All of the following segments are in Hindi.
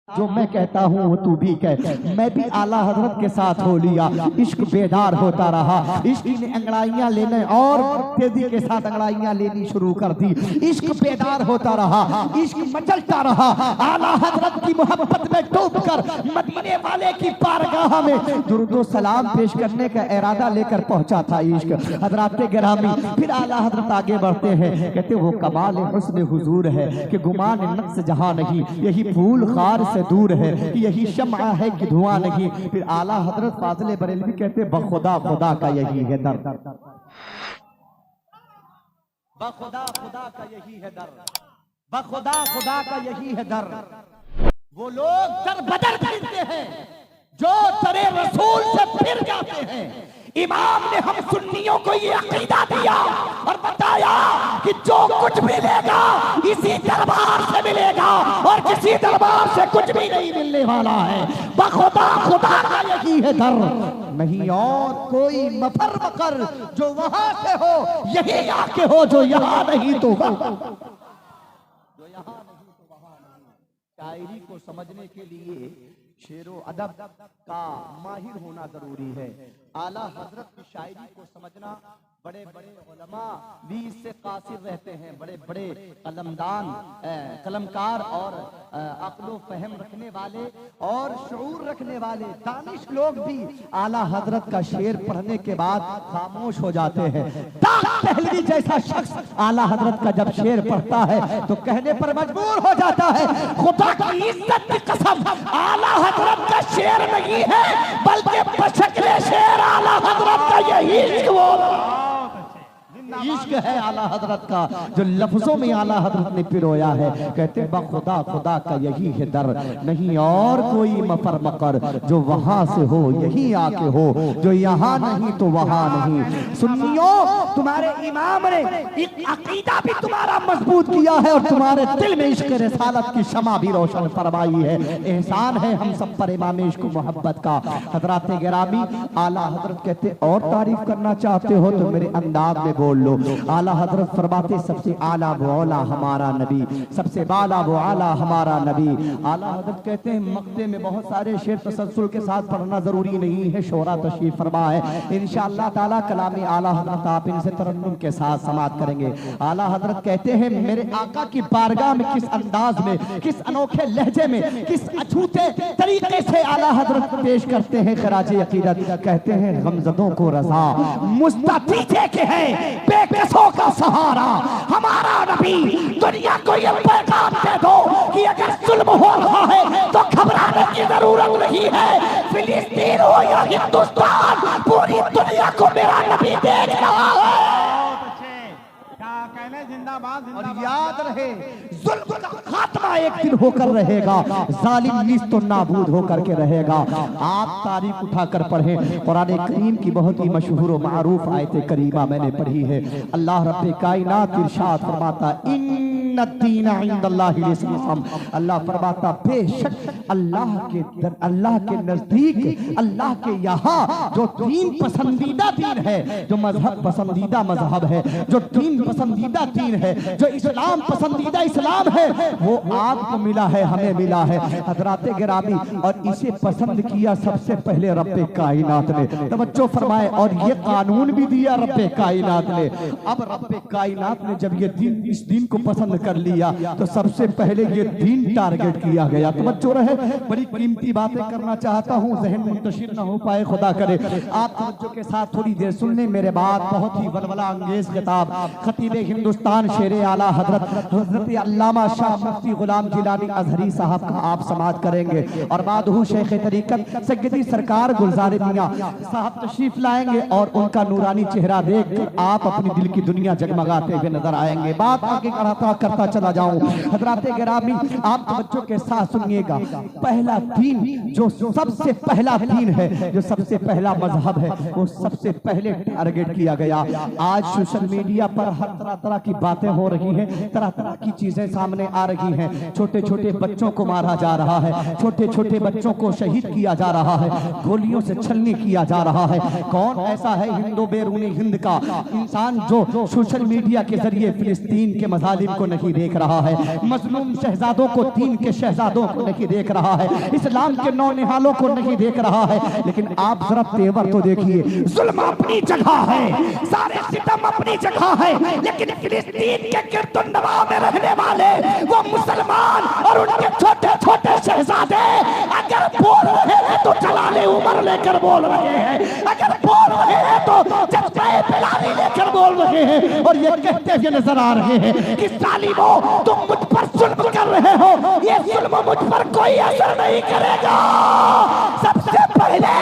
जो मैं कहता हूँ वो तू भी कह। मैं भी आला हजरत के साथ हो लिया, इश्क बेदार होता रहा। इश्क ने अंगड़ाइयाँ लेने और तेजी के साथ अंगड़ाइयाँ लेनी शुरू कर दी। इश्क बेदार होता रहा, इश्क मचलता रहा। आला हजरत की मोहब्बत में डूबकर मदीने वाले की बारगाह में दुरूद सलाम पेश करने का इरादा लेकर पहुंचा था इश्क। हजरात गिरामी, फिर आला हजरत आगे बढ़ते हैं, कहते वो कमाल हुस्न हुजूर है कि गुमान नक्स जहां नहीं, यही फूल खार से दूर है, यही शम्आ है कि धुआं नहीं। फिर आला हजरत फाजिल बरेलवी कहते बखुदा खुदा का यही है दर, बखुदा खुदा का यही है दर, बखुदा खुदा का यही है दर। वो लोग दर बदर खरीदते हैं जो दरे रसूल से फिर जाते हैं। इमाम ने हम सुन्नियों को ये अकीदा दिया और बताया कि जो कुछ मिलेगा इसी दरबार से मिलेगा और किसी दरबार से कुछ भी नहीं मिलने वाला है। बखुदा खुदा का यही है दर, नहीं और कोई मफर मकर जो वहां से हो यही आके हो, जो यहाँ नहीं तो वहां, जो यहाँ नहीं तो वहां नहीं। शायरी को समझने के लिए शेरो अदब का माहिर होना जरूरी है। आला हजरत की शायरी को समझना, बड़े बड़े उलमा भी इससे कासिर रहते हैं। बड़े बड़े कलमदान कलमकार और अक्लो फहम रखने वाले और शऊर रखने वाले दानिश लोग भी आला हजरत का शेर पढ़ने के बाद खामोश हो जाते हैं। पहलवी जैसा शख्स आला हजरत का जब शेर पढ़ता है तो कहने पर मजबूर हो जाता है, खुदा की इज्जत की कसम आला हजरत का शेर नहीं है बल्कि बशक्ले शेर आला हजरत का यही इश्क है आला हजरत का, जो लफ्जों में आला हजरत ने पिरोया है। कहते बखुदा खुदा का यही है दर, नहीं और कोई मफर मकर जो वहां से हो यही आके हो, जो यहाँ नहीं तो वहां नहीं। सुन्नियों, तुम्हारे इमाम ने एक अकीदा भी तुम्हारा मजबूत किया है और तुम्हारे दिल में इश्क रिसालत की शमा भी रोशन फरमाई है। एहसान है हम सब पर इमाम इश्क मोहब्बत का। हजरात गिरामी, आला हजरत कहते और तारीफ करना चाहते हो तो मेरे अंदाज में बोल लो। आला हजरत फरमाते सबसे आला वो आला हमारा नबी, सबसे बाला वो आला हमारा नबी। आला हजरत कहते हैं मक्ते में बहुत सारे शेर तसल्सल के साथ पढ़ना जरूरी नहीं है, शोरा तशरीफ फरमा है। इंशाअल्लाह ताला कलाम आला हजरत आप इनसे तरन्नुम के साथ समाअत करेंगे। आला हजरत कहते हैं मेरे आका की बारगाह में किस अंदाज में, किस अनोखे लहजे में, किस अछूते तरीके से आला हजरत पेश करते हैं खराजे अकीदत। कहते हैं गमजदों को रजा मुस्तफीजे के हैं बेकसों का सहारा हमारा नबी। दुनिया को ये पैगाम दे दो कि अगर जुल्म हो रहा है तो घबराने की जरूरत नहीं है। फिलिस्तीन हो या हिंदुस्तान, पूरी दुनिया को मेरा नबी देख रहा है। और याद रहे जुल्म का खात्मा एक दिन होकर रहेगा, जालिम निस्त तो नाबूद होकर के रहेगा। आप तारीख उठाकर पढ़ें, कुरान करीम की बहुत ही मशहूर और मारूफ आयत करीमा मैंने पढ़ी है। अल्लाह रब्बे कायनात इरशाद फरमाता अल्लाह फरमाता बेशक अल्लाह के नजदीक, अल्लाह के यहाँ जो दीन पसंदीदा दीन है, जो मजहब पसंदीदा मजहब है, जो दीन पसंदीदा दीन है, जो इस्लाम पसंदीदा इस्लाम है, वो आपको मिला है, हमें मिला है। हजरात गिरामी, और इसे पसंद किया सबसे पहले रब्बे कायनात ने। तवज्जो फरमाए, और ये कानून भी दिया रब्बे कायनात ने। अब रब्बे कायनात ने जब ये दीन, इस दीन को पसंद कर लिया तो सबसे पहले ये दीन टारगेट किया गया। तवज्जो रहे, बड़ी कीमती बातें करना चाहता हूँ, जहन मुंतशिर न हो पाए, खुदा करे आप तवज्जो के साथ थोड़ी देर सुनने मेरे बात। बहुत ही वलवला अंगेज किताब खतीब हिंदुस्तान शेरे आला हजरत हजरत अल्लामा शाह मुफ्ती गुलाम जिलानी अजहरी साहब का आप समाअत करेंगे और बाद हूँ शेख तरीकत सैयदी सरकार गुलजार मियां साहब तशरीफ लाएंगे और उनका नूरानी चेहरा देख कर आप अपनी दिल की दुनिया जगमगाते हुए नजर आएंगे। बात आगे करता चला जाऊं। हजरात गिरामी, आप तवज्जो के साथ सुनिएगा। पहला दीन, जो सबसे पहला दीन है, जो सबसे पहला मजहब है, वो सबसे पहले टारगेट किया गया। आज सोशल मीडिया पर हर तरह तरह की बातें हो रही हैं, तरह तरह की चीजें सामने आ रही हैं। छोटे छोटे बच्चों को मारा जा रहा है, छोटे छोटे बच्चों को शहीद किया जा रहा है, गोलियों से छलनी किया जा रहा है। कौन ऐसा है हिंदो बैरूनी हिंद का इंसान जो सोशल मीडिया के जरिए फिलिस्तीन के मजालिम को नहीं नहीं देख रहा है, मजलूम शहजादों को, दीन के शहजादों को नहीं देख रहा है, इस्लाम के नौनिहालों को नहीं देख रहा है। लेकिन आप जरा तेवर तो देखिए, जुल्म अपनी जगह है, सारे सितम अपनी जगह है, लेकिन फिलिस्तीन के गिरदुनवा में रहने वाले वो मुसलमान और उनके छोटे छोटे शहजादे अगर बोल रहे हैं तो जलाले उमर लेकर बोल रहे हैं, अगर बोल रहे हैं तो जज्बाए बिलाली लेकर बोल रहे हैं, और ये कहते हुए नजर आ रहे हैं कि जालिमों तुम मुझ पर जुल्म कर रहे हो, ये जुल्म मुझ पर कोई असर नहीं करेगा। सबसे पहले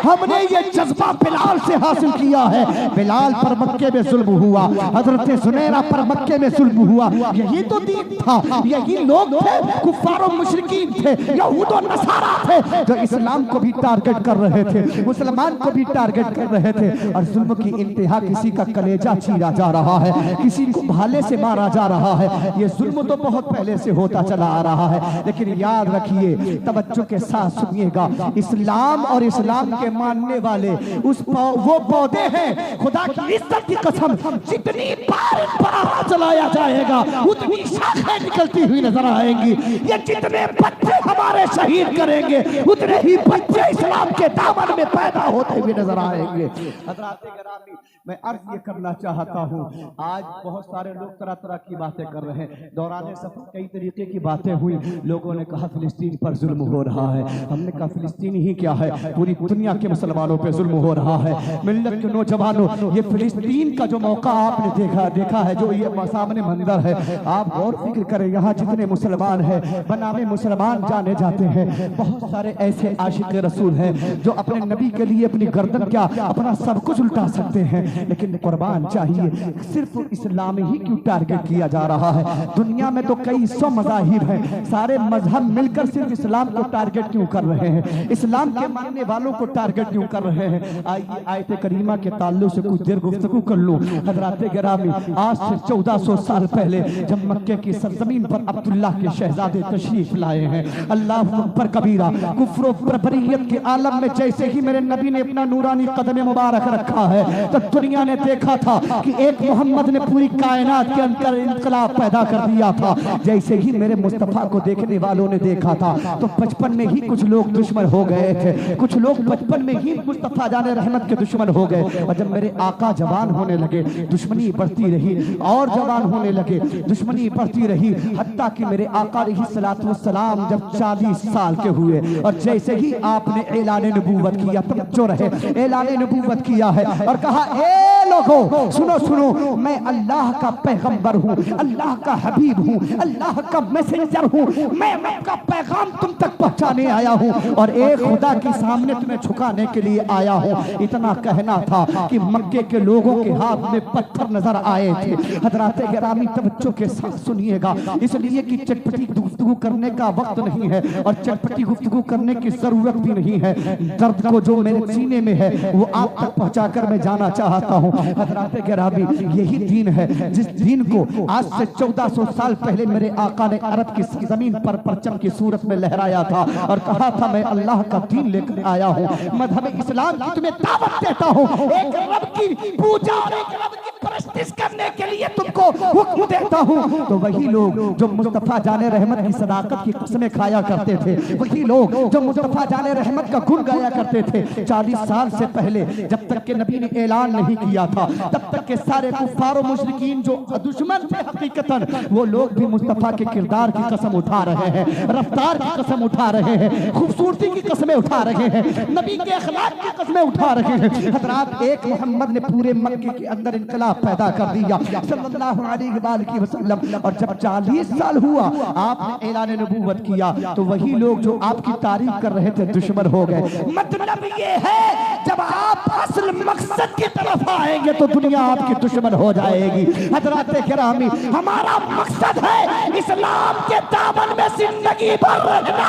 हमने ये जज्बा बिलाल से हासिल किया है। बिलाल पर मक्के में जुल्म हुआ, हजरत सुनैरा पर मक्के में जुल्म हुआ, यही तो दीन था, यही लोग थे, कुफ्फार और मुशरिकीन थे, यहूद और नसारा थे, जो इस्लाम को भी टारगेट कर रहे थे, मुसलमान को भी टारगेट कर रहे थे। और जुल्म की इंतहा, किसी का कलेजा चीरा जा रहा है, किसी को भाले से मारा जा रहा है, ये जुल्म तो बहुत पहले से होता चला आ रहा है। लेकिन याद रखिए, तवज्जो के साथ सुनिएगा, इस्लाम और इस्लाम के मानने वाले वो पौधे हैं, खुदा की इज्जत की कसम, जितनी बार पराहा चलाया जाएगा उतनी शाखें निकलती हुई नजर आएंगी। ये जितने बच्चे हमारे शहीद करेंगे उतने ही बच्चे इस्लाम के दामन में पैदा होते हुए नजर आएंगे। हज़रात गिरामी, मैं अर्ज ये करना चाहता हूँ, आज बहुत सारे लोग तरह तरह की बातें कर रहे हैं, दौरान सफर कई तरीके की बातें हुई, लोगों ने कहा फिलिस्तीन पर जुल्म हो रहा है, हमने कहा फिलिस्तीन ही क्या है, पूरी दुनिया के मुसलमानों पे जुल्म हो रहा है। मिल्लत के नौजवानों, ये फिलिस्तीन का जो मौका आपने देखा है, जो ये सामने मंजर है, आप गौर फिक्र करें, यहाँ जितने मुसलमान हैं, बनामे मुसलमान जाने जाते हैं, बहुत सारे ऐसे आशिक रसूल हैं जो अपने नबी के लिए अपनी गर्दन क्या, अपना सब कुछ उल्टा सकते हैं, लेकिन कुर्बान चाहिए। सिर्फ इस्लाम ही क्यों टारगेट किया जा रहा है? दुनिया में तो कई सौ मज़ाहिब हैं, सारे मजहब मिलकर सिर्फ इस्लाम को टारगेट क्यों कर रहे हैं? इस्लाम के मानने वालों को टारगेट क्यों कर रहे हैं? आइए आयत करीमा के ताल्लुक से कुछ देर गुफ्तगू कर लूं। हज़रात गिरामी, आज से 1400 साल पहले जब मक्के की सरजमीन पर अब्दुल्लाह के शहजादे तशरीफ लाए हैं, अल्लाह पर कबीरा, कुफ्र बरबरियत के आलम में जैसे ही मेरे नबी ने अपना नूरानी कदम मुबारक रखा है, तो दुनिया ने देखा था कि एक मोहम्मद ने पूरी कायनात के अंदर इंकलाब पैदा कर दिया था। जैसे ही मेरे मुस्तफा को देखने वालों ने देखा था, तो बचपन में ही कुछ लोग दुश्मन हो गए थे, कुछ लोग बचपन में ही मुस्तफा जाने रहमत के दुश्मन हो गए, और जब मेरे आका जवान होने लगे, दुश्मनी बढ़ती रही, और जवान होने लगे, दुश्मनी बढ़ती रही, हत्ता कि मेरे आका अलैहिस्सलातु वस्सलाम जब 40 साल के हुए, और जैसे ही आपने ऐलान नबूवत किया, तवज्जो रहे, ऐलान नबूवत किया है और कहा, ए लोगों सुनो सुनो, मैं अल्लाह का पैगंबर हूँ, अल्लाह का हबीब हूँ, अल्लाह का मैसेंजर हूँ, मैं आपका पैगाम तुम तक पहुँचाने आया हूँ, और एक खुदा के सामने तुम्हें झुकाने के लिए आया हूँ। इतना कहना था कि मक्के के लोगों के हाथ में पत्थर नजर आए थे। हज़रात गिरामी, तवज्जो के साथ सुनिएगा, इसलिए कि चटपटी गुफ्तगू करने का वक्त नहीं है, और चटपटी गुफ्तगू करने की जरूरत भी नहीं है। दर्द को जो मेरे सीने में है वो आप तक पहुंचाकर मैं जाना चाहता हूं। हज़रात गिरामी, यही दीन है जिस दीन को आज से 1400 साल पहले मेरे आका ने अरब की जमीन पर परचम की सूरत में लहराया था और कहा था, मैं अल्लाह का दीन लेकर आया हूँ, मजहब इस्लाम की तुम्हें दावत देता हूँ, एक रब की पूजा और एक रब की परस्तिश करने के लिए तुमको हुक्म देता हूँ। तो वही लोग जो मुस्तफा जाने रहमत की सदाकत की कसमें खाया करते थे, वही लोग जो मुस्तफा जाने रहमत का गुण गाया करते थे, 40 साल से पहले जब तक के नबी ने ऐलान नहीं किया था, तब तक के सारे कुफ्फार और मुशरिकीन जो दुश्मन थे हकीकतन, वो लोग भी मुस्तफा के किरदार की कसम उठा रहे हैं, रफ्तार की कसम उठा रहे हैं, खूबसूरती की कसमें उठा रहे हैं, नबी के अखलाक की कसमें उठा रहे हैं। हज़रात, एक मोहम्मद ने पूरे मक्के के अंदर इनकलाब पैदा कर दिया सल्लल्लाहु अलैहि वसल्लम, और जब 40 साल हुआ आपने ऐलान नबूवत किया, तो वही लोग जो आपकी तारीफ कर रहे थे दुश्मन हो गए। मतलब ये है, जब आप असल मकसद की तरफ आएंगे तो दुनिया आपकी दुश्मन हो जाएगी। हज़रात गिरामी, हमारा मकसद है इस्लाम के दामन में जिंदगी भर रहना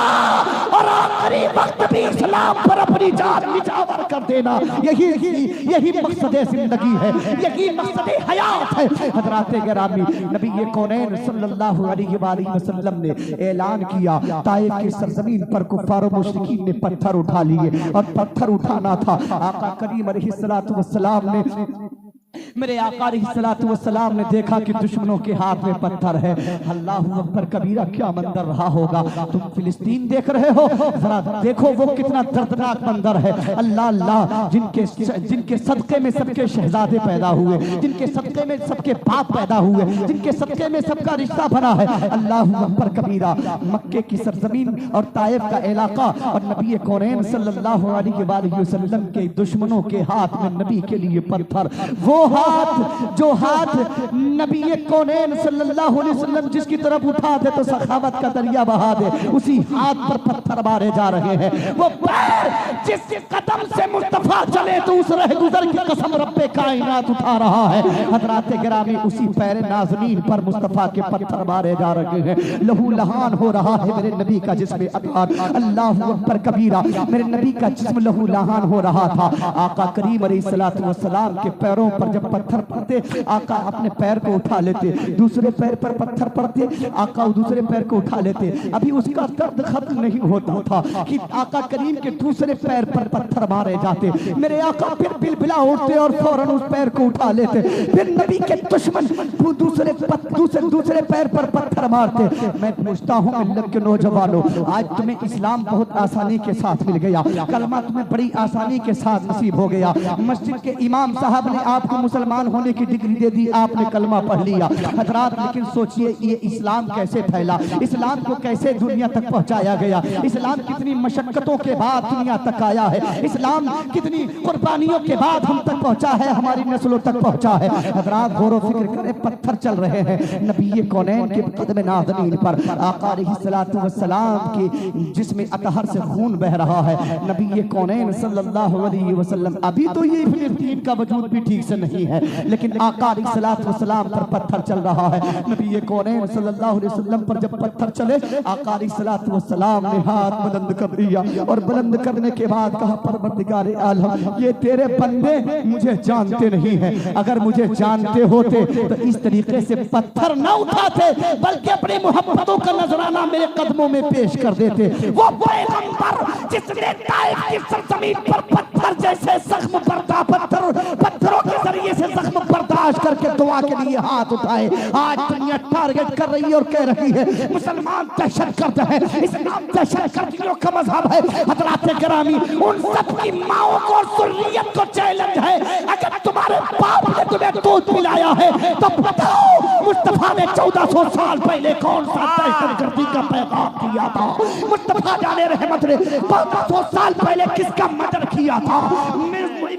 और आखिरी वक्त भी इस्लाम पर अपनी जान निछावर कर देना। यही मकसद जिंदगी है, यही मकसद हयात है। हज़रात गिरामी, नबी कौनैन सल्लल्लाहु अलैहि वसल्लम ने ऐलान किया, ताइफ की सरजमीन पर कुफ्फार और मुशरिकीन ने पत्थर उठा लिए, और पत्थर उठाना था, आका करीम अलैहिस्सलातु वस्सलाम ने मेरे आका अलैहिस्सलातु वस्सलाम ने देखा कि दुश्मनों के हाथ में पत्थर है। अल्लाहु अकबर कबीरा, क्या मंजर रहा होगा। तुम फिलिस्तीन देख रहे हो, जरा देखो वो कितना दर्दनाक मंजर है। अल्लाह अल्लाह, जिनके सदके में सबके शहजादे पैदा हुए, जिनके सदके में सबके बाप पैदा हुए, जिनके सदके में सबका रिश्ता बना है। अल्लाहु अकबर कबीरा। मक्के की सरजमीन और ताइफ का इलाका और नबी कौनैन सल्लल्लाहु अलैहि वसल्लम के दुश्मनों के हाथ में नबी के लिए पत्थर, वो हाथ जो हाथ नबी कौनैन सल्लल्लाहु अलैहि वसल्लम जिसकी तरफ उठा दे तो सखावत का दरिया बहा दे, उसी हाथ पर पत्थर मारे जा रहे हैं। वो पैर जिस कदम से मुस्तफा चले तो उस रह गुजर की कसम रब्बे कायनात उठा रहा है। हजरात गिरामी, उसी पैर नाज़नीन पर मुस्तफा के पत्थर मारे जा रहे हैं। लहू लहान हो रहा है मेरे नबी का जिस्म अतार। अल्लाहु अकबर कबीरा। मेरे नबी का जिस्म लहू लहान हो रहा था। आका करीम अलैहिस्सलातु वस्सलाम के पैरों पर जब पत्थर पड़ते, आका अपने पैर को उठा लेते, दूसरे पैर पर पत्थर पड़ते, आका दूसरे पैर को उठा लेते। अभी उसका दर्द खत्म नहीं होता था कि आका करीम के दूसरे पैर पर पत्थर मारे जाते। मेरे आका फिर बिलबिला उठते और फौरन उस पैर को उठा लेते। फिर नबी के दुश्मन दूसरे पैर पर पत्थर मारते। मैं पूछता हूँ मिल्लत के नौजवानों, आज तुम्हें इस्लाम बहुत आसानी के साथ मिल गया, कलमा तुम्हें बड़ी आसानी के साथ नसीब हो गया। मस्जिद के इमाम साहब ने आपको मुसलमान होने की डिग्री दे दी, आपने कलमा पढ़ लिया। हजरात, लेकिन सोचिए ये इस्लाम कैसे फैला, इस्लाम को कैसे दुनिया तक पहुंचाया गया, इस्लाम कितनी मशक्कतों के बाद दुनिया तक आया है, इस्लाम कितनी कुर्बानियों के बाद हम तक पहुंचा है, हमारी नस्लों तक पहुंचा है। हजरात, गौर व फिक्र करें, पत्थर चल रहे हैं नबी कौनैन के कदम नाज़नीन पर। आका अलैहिस्सलातु वस्सलाम की जिस्म अतहर से खून बह रहा है। नबी कौनैन सल्लल्लाहु अलैहि वसल्लम, अभी तो ये फिलिस्तीन का वजूद भी ठीक से नहीं है, लेकिन आका अलैहिस्सलातु वस्सलाम पर पत्थर चल रहा है। नबी कौनैन सल्लल्लाहु अलैहि वसल्लम पर जब पत्थर चले, आका अलैहिस्सलातु वस्सलाम ने हाथ बुलंद कर दिया और बुलंद करने के बाद कहा, परवरदिगार आलम, ये तेरे बंदे मुझे जानते नहीं हैं, अगर मुझे जानते होते तो इस तरीके से पत्थर न उठाते, बल्कि अपनी मोहब्बतों का नजराना मेरे कदमों में पेश कर देते। वो पैगंबर जिसने ताइफ की सरजमीन पर पत्थर जैसे जख्म बर्दाश्त, पत्थरों के जरिए से जख्म बर्दाश्त करके दुआ के लिए हाथ उठाए। आज दुनिया टारगेट कर रही है और कह रही है मुसलमान दहशतगर्द है, इस्लाम दहशतगर्दियों का मजहब है। हजरात गिरामी, उन सब की माओं को और सुर्रियत को चैलेंज है, अगर तुम्हारे बाप ने तुम्हें दूध पिलाया है तो बताओ मुस्तफा ने 1400 साल पहले कौन सा दहशतगर्दी का पैगाम दिया था? मुस्तफा जाने रहमत ने 1400 साल पहले किसका मर्डर किया था?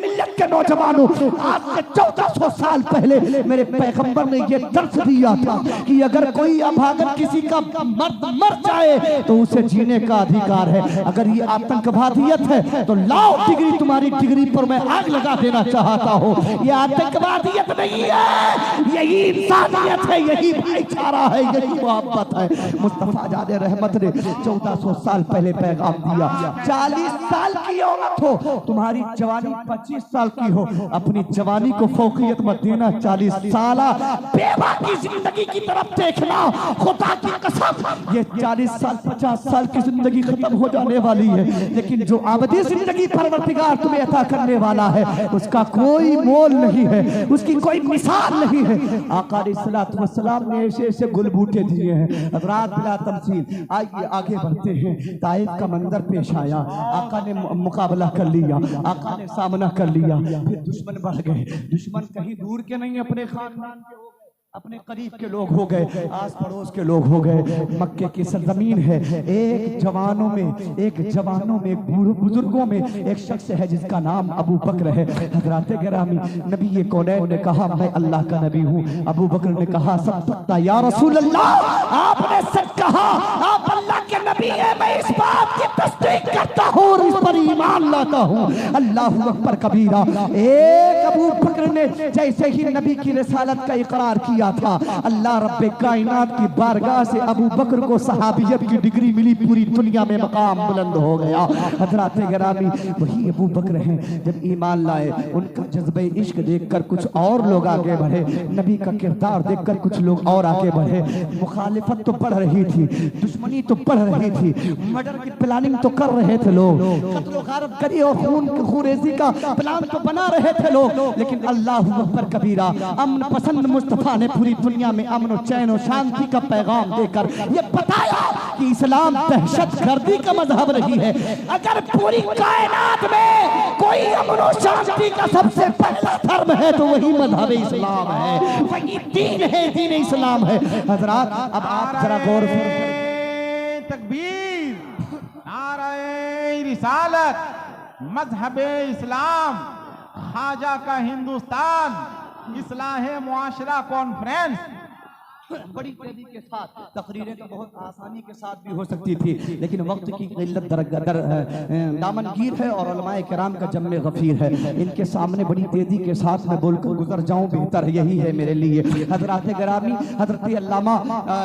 मिल्लत के नौजवानों, आज से 1400 साल पहले मेरे पैगंबर ने यह दर्श दिया था कि अगर कोई अभागन किसी का मर्द मर जाए तो उसे जीने का अधिकार है। अगर ये आतंकवादियत है तो लाओ डिग्री, तुम्हारी डिग्री पर मैं आग लगा देना चाहता हूँ। ये आतंकवादियत नहीं है, यही इंसानियत है, यही भाईचारा है, यही मोहब्बत है। मुस्तफा जाने रहमत ने 1400 साल पहले पैगाम दिया। 40 साल की औरत हो, तुम्हारी जवानी 25 साल की हो, अपनी जवानी को फौकियत मत देना। 40 साल बेवा की जिंदगी की तरफ देखना, खुदा की कसम ये 40 साल 50 साल की जिंदगी खत्म हो जाने वाली है, लेकिन जो अबदी जिंदगी परवरदिगार तुम्हें अता करने वाला है उसका कोई मोल नहीं है, उसकी कोई मिसाल नहीं है। आका अलैहिस्सलातु वस्सलाम ने ऐसे ऐसे गुल बूटे दिए हैं। रात बिला तमसील, आइए आगे बढ़ते हैं। ताइफ का मंजर पेश आया, आका ने मुकाबला कर लिया, आका ने सामना कर लिया। फिर दुश्मन बढ़ गए, दुश्मन कहीं दूर के नहीं, अपने खानदान के हो गए, अपने करीब के लोग हो गए, आस पड़ोस के लोग हो गए। मक्के की सरजमीन है, एक जवानों में बुजुर्गों में एक शख्स है जिसका नाम अबू बकर है। हजरात गिरामी, नबी कौनैन ने कहा मैं अल्लाह का नबी हूँ। अबू बकर ने कहा सब्बता या रसूल अल्लाह, आपने सच कहा, आप अल्लाह के नबी हैं, मैं इस बात की तस्दीक करता हूँ और इस पर ईमान लाता हूँ। अल्लाहु अकबर कबीरा। एक अबू बकर ने जैसे ही नबी की रिसालत का इकरार किया था, अल्लाह रब्बे कायनात की बारगाह से अबू बकर को सहाबियत की डिग्री मिली, पूरी दुनिया में मकाम बुलंद हो गया। हजरात गिरामी, वही अबू बकर हैं जब ईमान लाए, उनका जज्बे इश्क देखकर कुछ और लोग आगे बढ़े, नबी का किरदार देखकर कुछ लोग और आगे बढ़े। मुखालिफत तो बढ़ रही थी, दुश्मनी तो बढ़ रही रही थी, मर्डर की प्लानिंग तो कर रहे थे लोग, कत्ल गारत करी और खून-खुरेज़ी का प्लान तो बना रहे थे लोग, लेकिन अल्लाहु अकबर कबीरा, अमन पसंद मुस्तफा ने पूरी दुनिया में अमन और चैन और शांति का पैगाम देकर ये बताया कि इस्लाम दहशतगर्दी का मजहब नहीं है। अगर पूरी कायनात में कोई अमन और शांति का सबसे पहला धर्म है तो वही मजहब इस्लाम है, वही दीन है, दीन इस्लाम है। हजरात, अब आप जरा गौर करें, तकबीर, नारे रिसालत, मजहबे इस्लाम, ख्वाजा का हिंदुस्तान, इस्लाह मुआशरा कॉन्फ्रेंस। बड़ी तेजी के साथ तकरीरें तो बहुत आसानी के साथ भी हो सकती थी, लेकिन वक्त की किल्लत दामनगीर है और उलमाए किराम का जम्मे गफीर है। इनके सामने बड़ी तेजी के साथ मैं बोलकर गुजर जाऊं, बेहतर यही है मेरे लिए। हजरात गिरामी, हजरत अल्लामा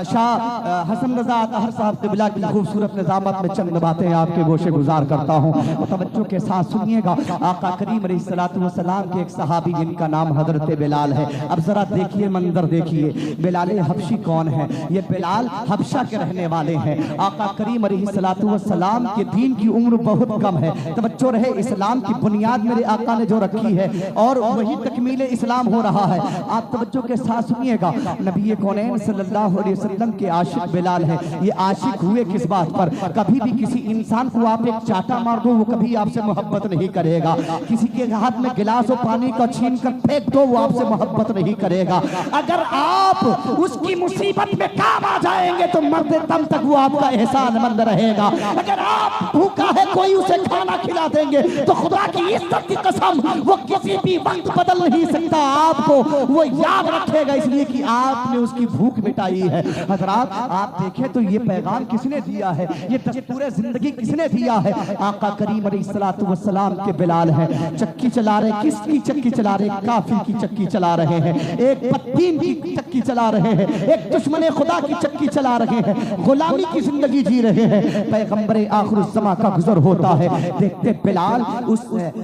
शाह हसन रजा अतहर साहब क़िबला की खूबसूरत निज़ामत में चंद बातें आपके गोशे गुजार करता हूँ, तवज्जो के साथ सुनिएगा। आका करीम अलैहिस्सलातु वस्सलाम के एक सहाबी जिनका नाम हजरत बिलाल है। अब जरा देखिए, मंजर देखिए, बिलाल हबशी कौन है? ये बिलाल हबशा के रहने वाले हैं। आका करीम अलैहिस्सलातु वस्सलाम के दीन की उम्र बहुत कम है। तवज्जो रहे, इस्लाम की बुनियाद मेरे आका ने जो रखी है और वही तकमील इस्लाम हो रहा है। आप तवज्जो के साथ सुनिएगा। नबी कौनैन सल्लल्लाहु अलैहि वसल्लम के आशिक बिलाल है। ये आशिक हुए किस बात पर? कभी भी किसी इंसान को आप एक चाटा मार दो, वो कभी आपसे मोहब्बत नहीं करेगा। किसी के हाथ में गिलास और पानी का छीन कर फेंक दो, वो आपसे मोहब्बत नहीं करेगा। अगर आप उसकी मुसीबत में काम आ जाएंगे तो मरते दम तक वो आपका एहसानमंद रहेगा। अगर आप भूखा है, कोई उसे खाना खिला देंगे तो खुदा की इज्जत की कसम वो किसी भी वक्त बदल नहीं सकता। आपको वो याद रखेगा, इसलिए कि आपने उसकी भूख मिटाई है। हजरात, आप देखें तो ये पैगाम किसने दिया है, ये दस्तूरे जिंदगी किसने दिया है? आका करीम अलैहिस्सलातु वस्सलाम के बिलाल है। चक्की चला रहे, किसकी चक्की चला रहे? काफिर की चक्की चला रहे हैं, एक बददीन की चक्की चला रहे हैं, एक दुश्मने खुदा की चक्की चला रहे हैं, गुलामी की जिंदगी जी रहे हैं। पैगंबर आखिरुज़्ज़मा का गुजर होता है, देखते बिलाल उस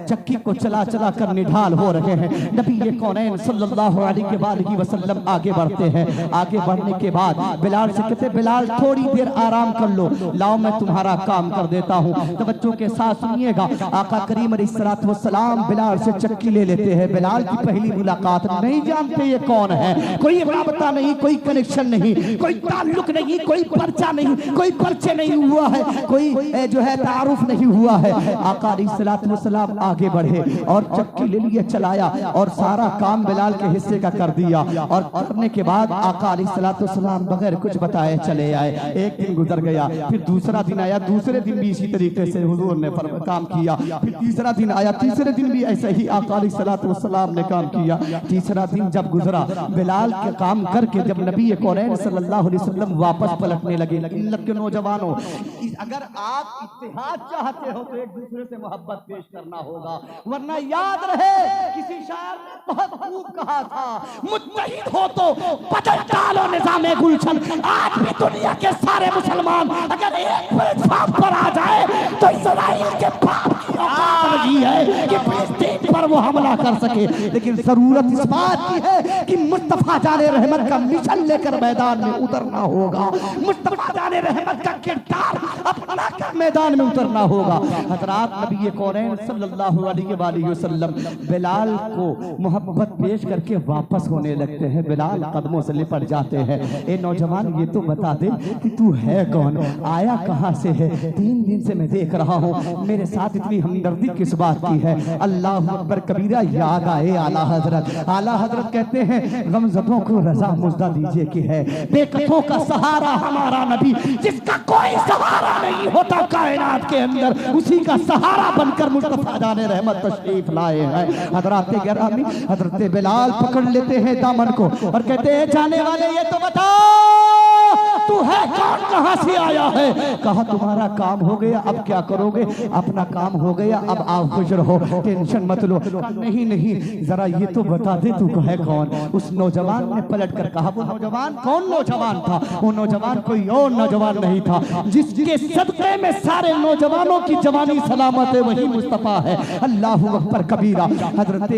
चक्की को चला चला कर निढाल हो रहे हैं। नबी कौनैन सल्लल्लाहु अलैहि वसल्लम आगे बढ़ते हैं। आगे बढ़ने के बाद बिलाल से कहते, बिलाल थोड़ी देर आराम कर लो, लाओ मैं तुम्हारा काम कर देता हूँ। तवज्जो के साथ सुनिएगा। आका करीम अलैहिस्सलातु वस्सलाम बिलाल से चक्की ले लेते हैं। बिलाल की पहली मुलाकात, नहीं जानते ये कौन है, कोई राबता नहीं, कोई कनेक्शन नहीं, कोई ताल्लुक नहीं, कोई पर्चा नहीं, कोई पर्चे नहीं हुआ है, कोई जो है तारुफ नहीं हुआ है। आका अलैहिस्सलातु वस्सलाम आगे बढ़े और चक्की ले लिए, चलाया और सारा काम बिलाल के हिस्से का कर दिया। और करने के बाद आका अलैहिस्सलातु वस्सलाम बगैर कुछ बताए चले आए। एक दिन गुजर गया, फिर दूसरा दिन आया, दूसरे दिन भी इसी तरीके से हुजूर ने काम किया। फिर तीसरा दिन आया, तीसरे दिन भी ऐसे ही आका अलैहिस्सलातु वस्सलाम ने काम किया। तीसरा दिन जब गुजरा, बिलाल के काम करके जब नबी कौनैन सल्लल्लाहु अलैहि वसल्लम वापस पलटने लगे। के नौजवानों, अगर आप इत्तेहाद चाहते हो तो एक दूसरे से मोहब्बत पेश करना होगा, वरना याद रहे किसी शायर ने बहुत खूब कहा था, मुत्तहिद हो तो बदल डालो निज़ामे गुलशन। आज भी दुनिया के सारे मुसलमान अगर एक प्लेटफॉर्म पर आ जाए तो इस्राइल के बाप की औकात नहीं है कि फिलिस्तीन पर वो हमला कर सके, लेकिन जरूरत इस बात की है कि मुस्तफा जाने रहमत का मिशन लेकर मैदान में उतरना होगा। मुस्तफा जाने रहमत का किरदार अपना कर मैदान में उतरना होगा। हजरात, नबी कौनैन सल्लल्लाहु अलैहि वसल्लम बिलाल को मोहब्बत पेश करके वापस होने लगते हैं। बिलाल कदमों से लिपट जाते हैं। ए नौजवान, ये तो बता दे कि तू है कौन, आया कहां से है? 3 दिन से मैं देख रहा हूँ, मेरे साथ इतनी हमदर्दी किस बात की है? अल्लाह अकबर कबीरा, याद आए आला हजरत। आला हजरत कहते हैं, गमज़दों को रजा मुजदा दीजिए कि है बेकसों का सहारा हमारा नबी, जिसका कोई सहारा नहीं होता कायनात के अंदर, उसी का सहारा बनकर मुस्तफा जाने रहमत तशरीफ लाए हैं। हजरत गिरामी, हजरत बिलाल पकड़ लेते हैं दामन को और कहते हैं, जाने वाले ये तो बताओ तू है कौन, कहां से आया है? कहा तुम्हारा काम हो गया, अब क्या करोगे? अपना काम हो गया, अब आप खुश रहो, टेंशन मत लो। नहीं नहीं, जरा ये तो बता दे तू है कौन? उस नौजवान ने पलट कर कहा, वो नौजवान कौन नौजवान था? वो नौजवान कोई और नौजवान नहीं था, जिसके सदक़े में सारे नौजवानों की जवानी सलामत है, वही मुस्तफा है। अल्लाहु अकबर कबीरा। हजरत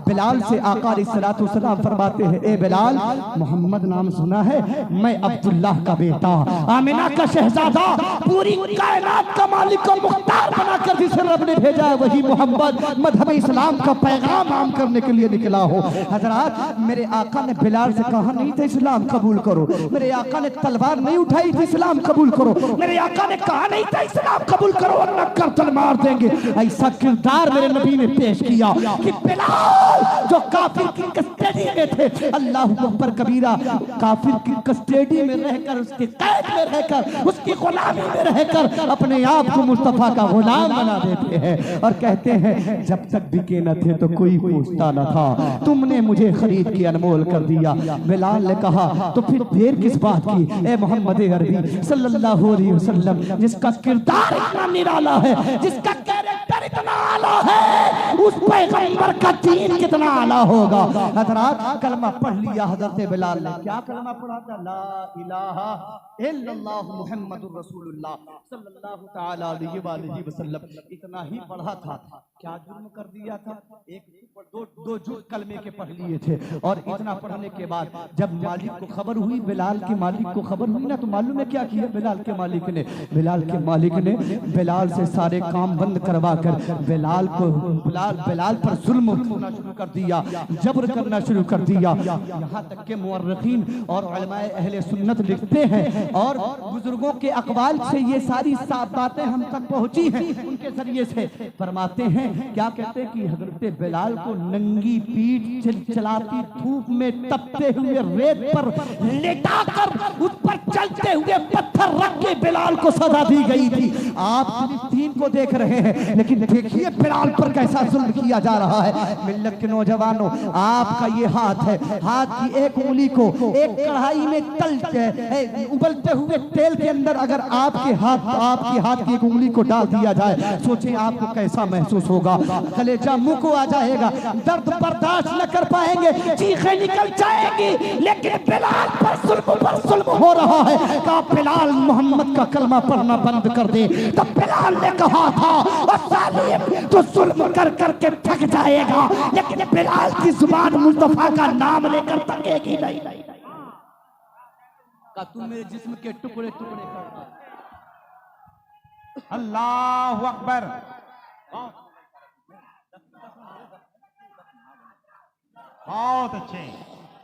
बिलाल से आका अलैहिस्सलातु वस्सलाम फरमाते हैं, ए बिलाल, मोहम्मद नाम सुना है? मैं अब्दुल्लाह का बेटा, आमिना का शहजादा, पूरी कायनात का मालिक और मुख्तार बनाकर जिसे रब ने भेजा है वही मोहम्मद मजहब इस्लाम का पैगाम आम करने के लिए निकला हो। हजरात, मेरे आका ने बिलाल से कहा नहीं था इस्लाम कबूल करो, मेरे आका ने तलवार नहीं उठाई थी इस्लाम कबूल करो, मेरे आका ने कहा नहीं था इस्लाम कबूल करो वरना गर्दन मार देंगे। ऐसा किरदार मेरे नबी ने पेश किया कि बिलाल जो काफिर की कस्टडी में थे, अल्लाह अकबर कबीरा, काफिर की कस्टडी में रहकर, उसके कैद में रहकर, उसकी गुलामी में रहकर अपने आप को मुस्तफा का गुलाम बना देते हैं और कहते हैं जब तक बिके न थे तो कोई पूछता न था, तुमने मुझे खरीद के अनमोल कर दिया। बिलाल ने कहा तो फिर देर किस बात की, ए मोहम्मद अरबी सल्लल्लाहु अलैहि वसल्लम, जिसका किरदार इतना निराला है, जिसका कैरेक्टर इतना आला है, उस पैगंबर का दीन कितना आला होगा। हजरात, कलमा पढ़ लिया हजरत बिलाल ने। क्या कलमा पढ़ा था? ला इलाहा इल्लल्लाह मुहम्मदुर रसूलुल्लाह सल्लल्लाहु तआला अलैहि वसल्लम। इतना ही पढ़ा था, क्या जुर्म कर दिया था? दो जुर्म कलमे के पढ़ लिए थे। और इतना पढ़ने के बाद जब मालिक को खबर हुई, बिलाल के मालिक को खबर हुई ना, तो मालूम है क्या किया बिलाल के मालिक ने? बिलाल के मालिक ने बिलाल से सारे काम बंद करवा कर बिलाल पर जुल्म करना शुरू कर दिया, जबर करना शुरू कर दिया। यहाँ तक के मुअर्रिखीन और उलमाए अहले सुन्नत लिखते हैं और बुजुर्गों के अक़वाल से ये सारी बातें हम तक पहुंची हैं, उनके जरिए से फरमाते हैं, क्या कहते हैं कि हजरत बिलाल को नंगी पीठ चलाती धूप में तपते हुए रेत पर लेटाकर उस पर चलते हुए पत्थर रख के बिलाल को सजा दी गई थी। आप फिलिस्तीन को देख रहे हैं, लेकिन देखिए बिलाल पर कैसा जुल्म किया जा रहा है। मिल्लत के नौजवानों, आपका ये हाथ है, हाथ की एक उंगली को एक कढ़ाई में उबलते हुए तेल के अंदर अगर आपके हाथ की एक उंगली को डाल दिया जाए, सोचें आपको कैसा महसूस होगा। कलेजा मुंह को आ जाएगा, दर्द बर्दाश्त न कर पाएंगे, चीखें निकल जाएंगी। लेकिन बिलाल पर जुल्म हो रहा है। कहा बिलाल मोहम्मद का कलमा पढ़ना बंद कर दे। तो बिलाल ने कहा था तो जुल्म कर करके थक जाएगा, लेकिन बिलाल की जुबान मुस्तफा का नाम लेकर थकेगी नहीं। का तुम मेरे जिस्म के टुकड़े टुकड़े कर। अल्लाहु अकबर। बहुत अच्छे,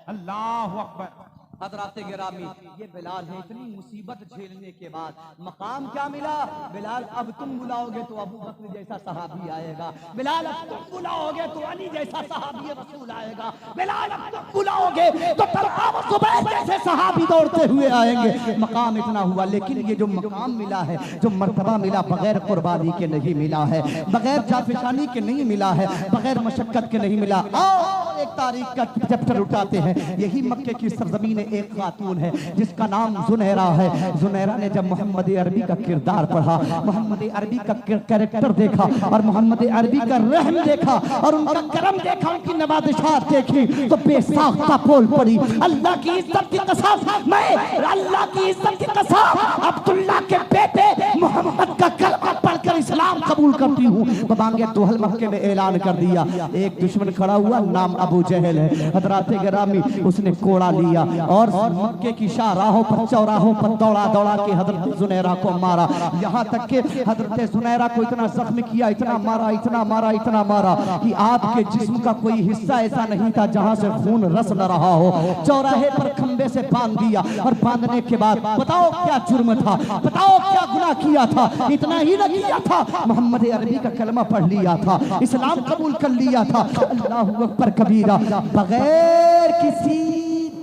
अल्लाहु अकबर। हज़रात गिरामी, ये बिलाल है, इतनी मुसीबत झेलने के बाद मकाम क्या मिला? बिलाल अब तुम बुलाओगे तो अबू बकर जैसा सहाबी आएगा, बिलाल अब तुम बुलाओगे तो अली जैसा सहाबी रसूल आएगा, बिलाल अब तुम बुलाओगे तो तलहा व ज़ुबैर जैसे सहाबी दौड़ते हुए आएंगे। मकाम इतना हुआ, लेकिन ये जो मकाम मिला है, जो मर्तबा मिला, बगैर कुर्बानी के नहीं मिला है, बगैर जाफिशानी के नहीं मिला है, बगैर मशक्कत के नहीं मिला। और एक तारीख का चैप्टर उठाते हैं। यही मक्के की सरजमीन एक खातून है जिसका नाम जुनैरा है। जुनैरा ने जब मोहम्मद अरबी का किरदार पढ़ा, मोहम्मद अरबी का कैरेक्टर देखा और मोहम्मद अरबी का रहम देखा और उनका करम देखा, उनकी नवाज़िशात देखी, तो बेसाख्ता बोल पड़ी, अल्लाह की इज्जत की कसम, मैं अल्लाह की इज्जत की कसम अब्दुल्ला के बेटे मोहम्मद का कलमा पढ़कर इस्लाम कबूल करती हूँ। बांगे दोहल मक्के में ऐलान कर दिया। एक दुश्मन खड़ा हुआ, नाम अबू जहल है। हज़रात गिरामी, उसने कोड़ा लिया और मक्के की शाहराहों पर, चौराहों पर दौड़ा दौड़ा के हजरत जुनैरा को मारा। यहाँ तक के हजरत जुनैरा को इतना जख्म किया, इतना मारा, इतना मारा, इतना मारा कि आपके जिस्म का कोई हिस्सा ऐसा नहीं था जहाँ से खून रस न रहा हो। चौराहे पर खंबे से बांध दिया और बांधने के बाद बताओ क्या जुर्म था, बताओ क्या गुनाह किया था? इतना ही न किया था, मोहम्मद अरबी का कलमा पढ़ लिया था, इस्लाम कबूल कर लिया था। अल्लाहु अकबर कबीरा, बगैर किसी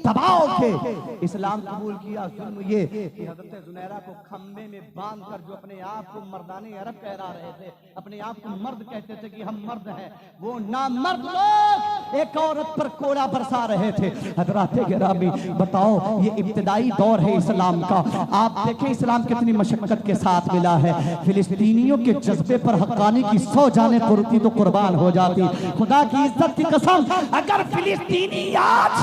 दबाव के इस्लाम कबूल किया। जुल्म ये कि हज़रत जुनैरा को खम्बे में बांधकर, जो अपने आप को मर्दाने अरब कहला रहे थे, अपने आप को मर्द कहते थे कि हम मर्द हैं, वो नामर्द लोग एक औरत पर कोड़ा बरसा रहे थे। हज़रात गिरामी, बताओ ये इब्तिदाई दौर है इस्लाम का। आप देखें इस्लाम कितनी मशक्कत के साथ मिला है। फिलिस्तीनियों के जज्बे पर हक्कानी की 100 जाने पड़ती तो कुर्बान हो जाती। खुदा की इज्जत की कसम, अगर फिलिस्तीनी आज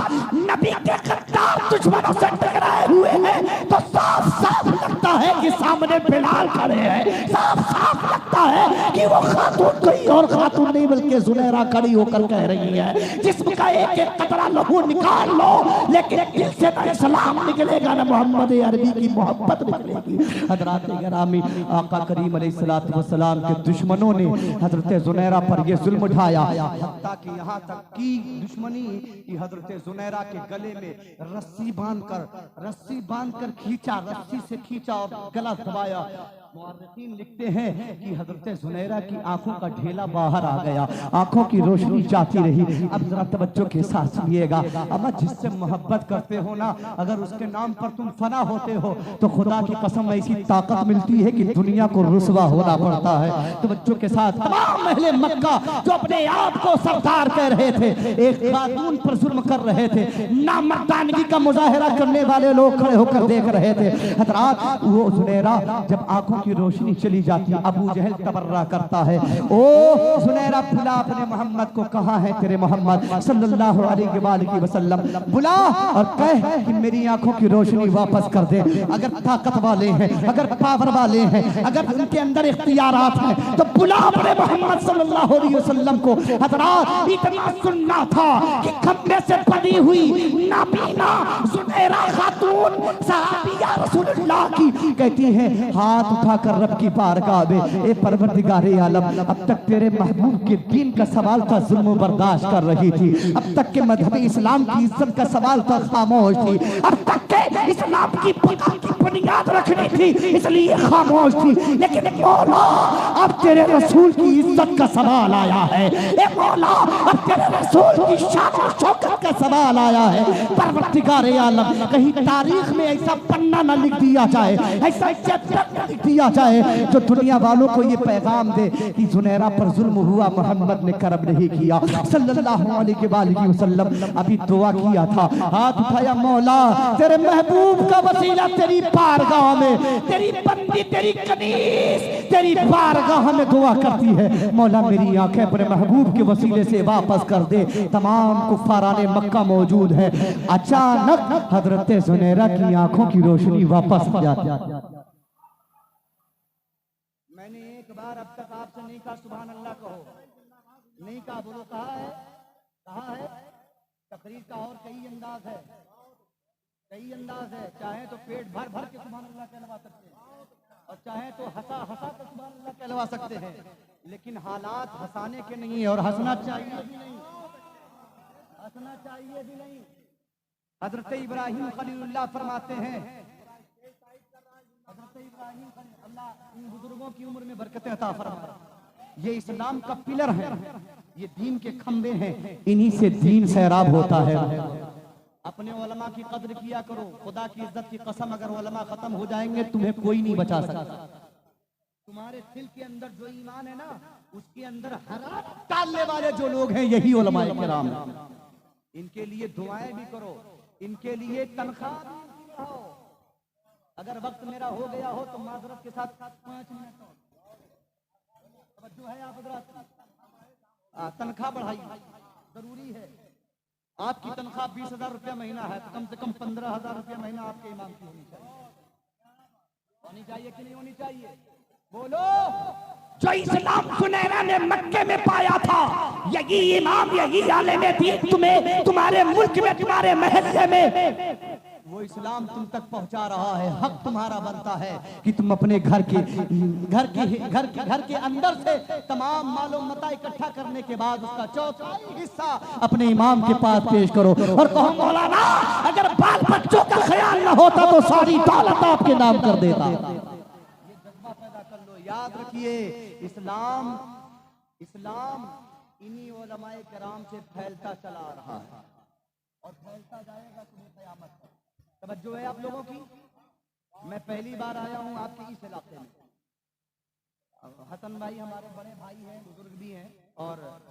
नबी के गद्दार दुश्मनों पत्थरों से टकराए हुए हैं तो साफ साफ लगता है कि सामने बिलाल खड़े हैं, साफ साफ लगता है कि वो खातून कोई और खातून नहीं बल्कि जुनैरा खड़ी होकर कह रही है जिस्म का एक एक कतरा लहू निकाल लो लेकिन दिल से ना इस्लाम निकलेगा ना मोहम्मद अरबी की मोहब्बत निकलेगी। हजरत गिरामी आका करीम अलैहिस्सलातु वस्सलाम के दुश्मनों ने हजरत जुनैरा पर ये जुल्म उठाया, हत्ता कि यहाँ तक की दुश्मनी कि हजरत जुनैरा के गले में रस्सी बांधकर खींचा, रस्सी से खींचा और गला दबाया। मुअर्रिखीन लिखते हैं कि हजरत जुनैरा की आंखों का ढेला बाहर आ गया, आंखों की रोशनी जाती रही। अब जरा तवज्जो के साथ सुनिएगा, अम्मा जिससे मोहब्बत करते हो ना, अगर उसके नाम पर तुम फना होते हो तो खुदा की कसम ऐसी ताकत मिलती है कि दुनिया को रुसवा होना पड़ता है। तवज्जो के साथ तमाम अहले मक्का जो अपने आप को सरदार कह रहे थे, एक खातून पर जुल्म कर रहे थे, नामर्दानगी का मुजाहिरा करने वाले लोग खड़े होकर देख रहे थे। हजरात वो जुनैरा जब आंखों की रोशनी चली जाती, अबू जहल तबर्रा करता है, ओ जुनैरा बुला अपने मोहम्मद को, कहाँ है तेरे मोहम्मद सल्लल्लाहु अलैहि वसल्लम, बुला और कह कि मेरी आंखों की रोशनी वापस कर दे। अगर ताकत वाले हैं, अगर पावर वाले हैं, अगर उनके अंदर इख्तियारात हैं तो बुला अपने मोहम्मद सल्लल्लाहु अलैहि वसल्लम को। हजरात इतना सुनना था कि खम्बे से बनी हुई नाबीना जुनैरा खातून सहाबिया रसूलुल्लाह की कहती है, हाथ उठाकर रब की बारगाह में, ए परवरदिगारे आलम, अब तक तेरे महबूब के दीन का सवाल था, जुल्म बर्दाश्त कर रही थी। अब तक के मजहब इस्लाम की इज्जत का सवाल था, खामोश थी। अब तक के इस्लाम की बका की बुनियाद रखनी थी, इसलिए खामोश थी। लेकिन मौला अब तेरे रसूल की इज्जत का सवाल आया है, ए मौला अब तेरे रसूल की शान और शौकत का सवाल आया है। परवरदिगारे आलम, कहीं तारीख में ऐसा पन्ना न लिख दिया जाए, ऐसा चैप्टर न लिख दिया जाए जो दुनिया वालों को ये पैगाम दे कि जुनैरा पर जुल्म हुआ, मोहम्मद ने करम नहीं किया सल्लल्लाहु अलैहि वसल्लम। अभी दुआ किया था, हाथ उठाया, मौला तेरे महबूब का वसीला तेरी बारगाह में, तेरी बंदी तेरी कनीज तेरी बारगाह में दुआ करती है, मौला मेरी आंखें अपने महबूब के वसीले से वापस कर दे। तमाम कुफाराने मक्का मौजूद है। अचानक हजरत जुनैरा की आंखों की रोशनी वापस आ जाती। मैंने एक बार अब तक आपसे नहीं कहा सुभान अल्लाह कहो, नहीं कहा, बोलो कहा है। तकरीर का और कई अंदाज है, चाहे तो पेट भर भर के सुभान अल्लाह कहलवा सकते हैं और चाहे तो हंसा हंसा कर सुभान अल्लाह कहलवा सकते हैं, लेकिन हालात हंसाने के नहीं है और हंसना चाहिए भी नहीं, हजरत इब्राहिम खलीलुल्लाह फरमाते हैं, हजरत इब्राहिम अल्लाह इन बुजुर्गों की उम्र में बरकतें अता फरमाए। ये इस्लाम का पिलर है, ये दीन के खंबे हैं, इन्हीं से दीन सैराब होता है। अपने उलमा की कद्र किया करो, खुदा की इज्जत की कसम, अगर उलमा खत्म हो जाएंगे तुम्हें कोई नहीं बचा सकता। तुम्हारे दिल के अंदर जो ईमान है ना, उसके अंदर हराम डालने वाले जो लोग हैं यही उलमाए किराम हैं। इनके लिए दुआएं भी करो, इनके लिए तनख्वाह भी हो। अगर वक्त मेरा हो गया हो तो माजरत के साथ 5 मिनट है आप हजरात, तनख्वाह बढ़ाइए, जरूरी है। आपकी तनख्वाह 20,000 रुपया महीना है तो कम से कम 15,000 रुपया महीना आपके इमाम की होनी चाहिए कि नहीं होनी चाहिए? बोलो। जो इस्लाम जुनैरा ने मक्के में पाया था, यही इमाम यही आलिम दीन तुम्हें तुम्हारे मुल्क में तुम्हारे महल्ले में वो इस्लाम तुम तक पहुंचा रहा है। हक तुम्हारा बनता है कि तुम अपने घर के अंदर से तमाम मालूम मता इकट्ठा करने के बाद उसका चौथाई हिस्सा अपने इमाम के पास पेश करो और कहो, मौलाना अगर बाल बच्चों का ख्याल न होता तो सारी दौलत आपके नाम कर देता। ये जज्बा पैदा कर लो। याद रखिए, इस्लाम इन्हीं उलमाए किराम से फैलता चला आ रहा है और फैलता जाएगा तुम्हें क़यामत तक। तवज्जो है आप लोगों की। मैं पहली बार आया हूँ आपके इस इलाके में। हसन भाई हमारे बड़े भाई हैं, बुजुर्ग भी हैं और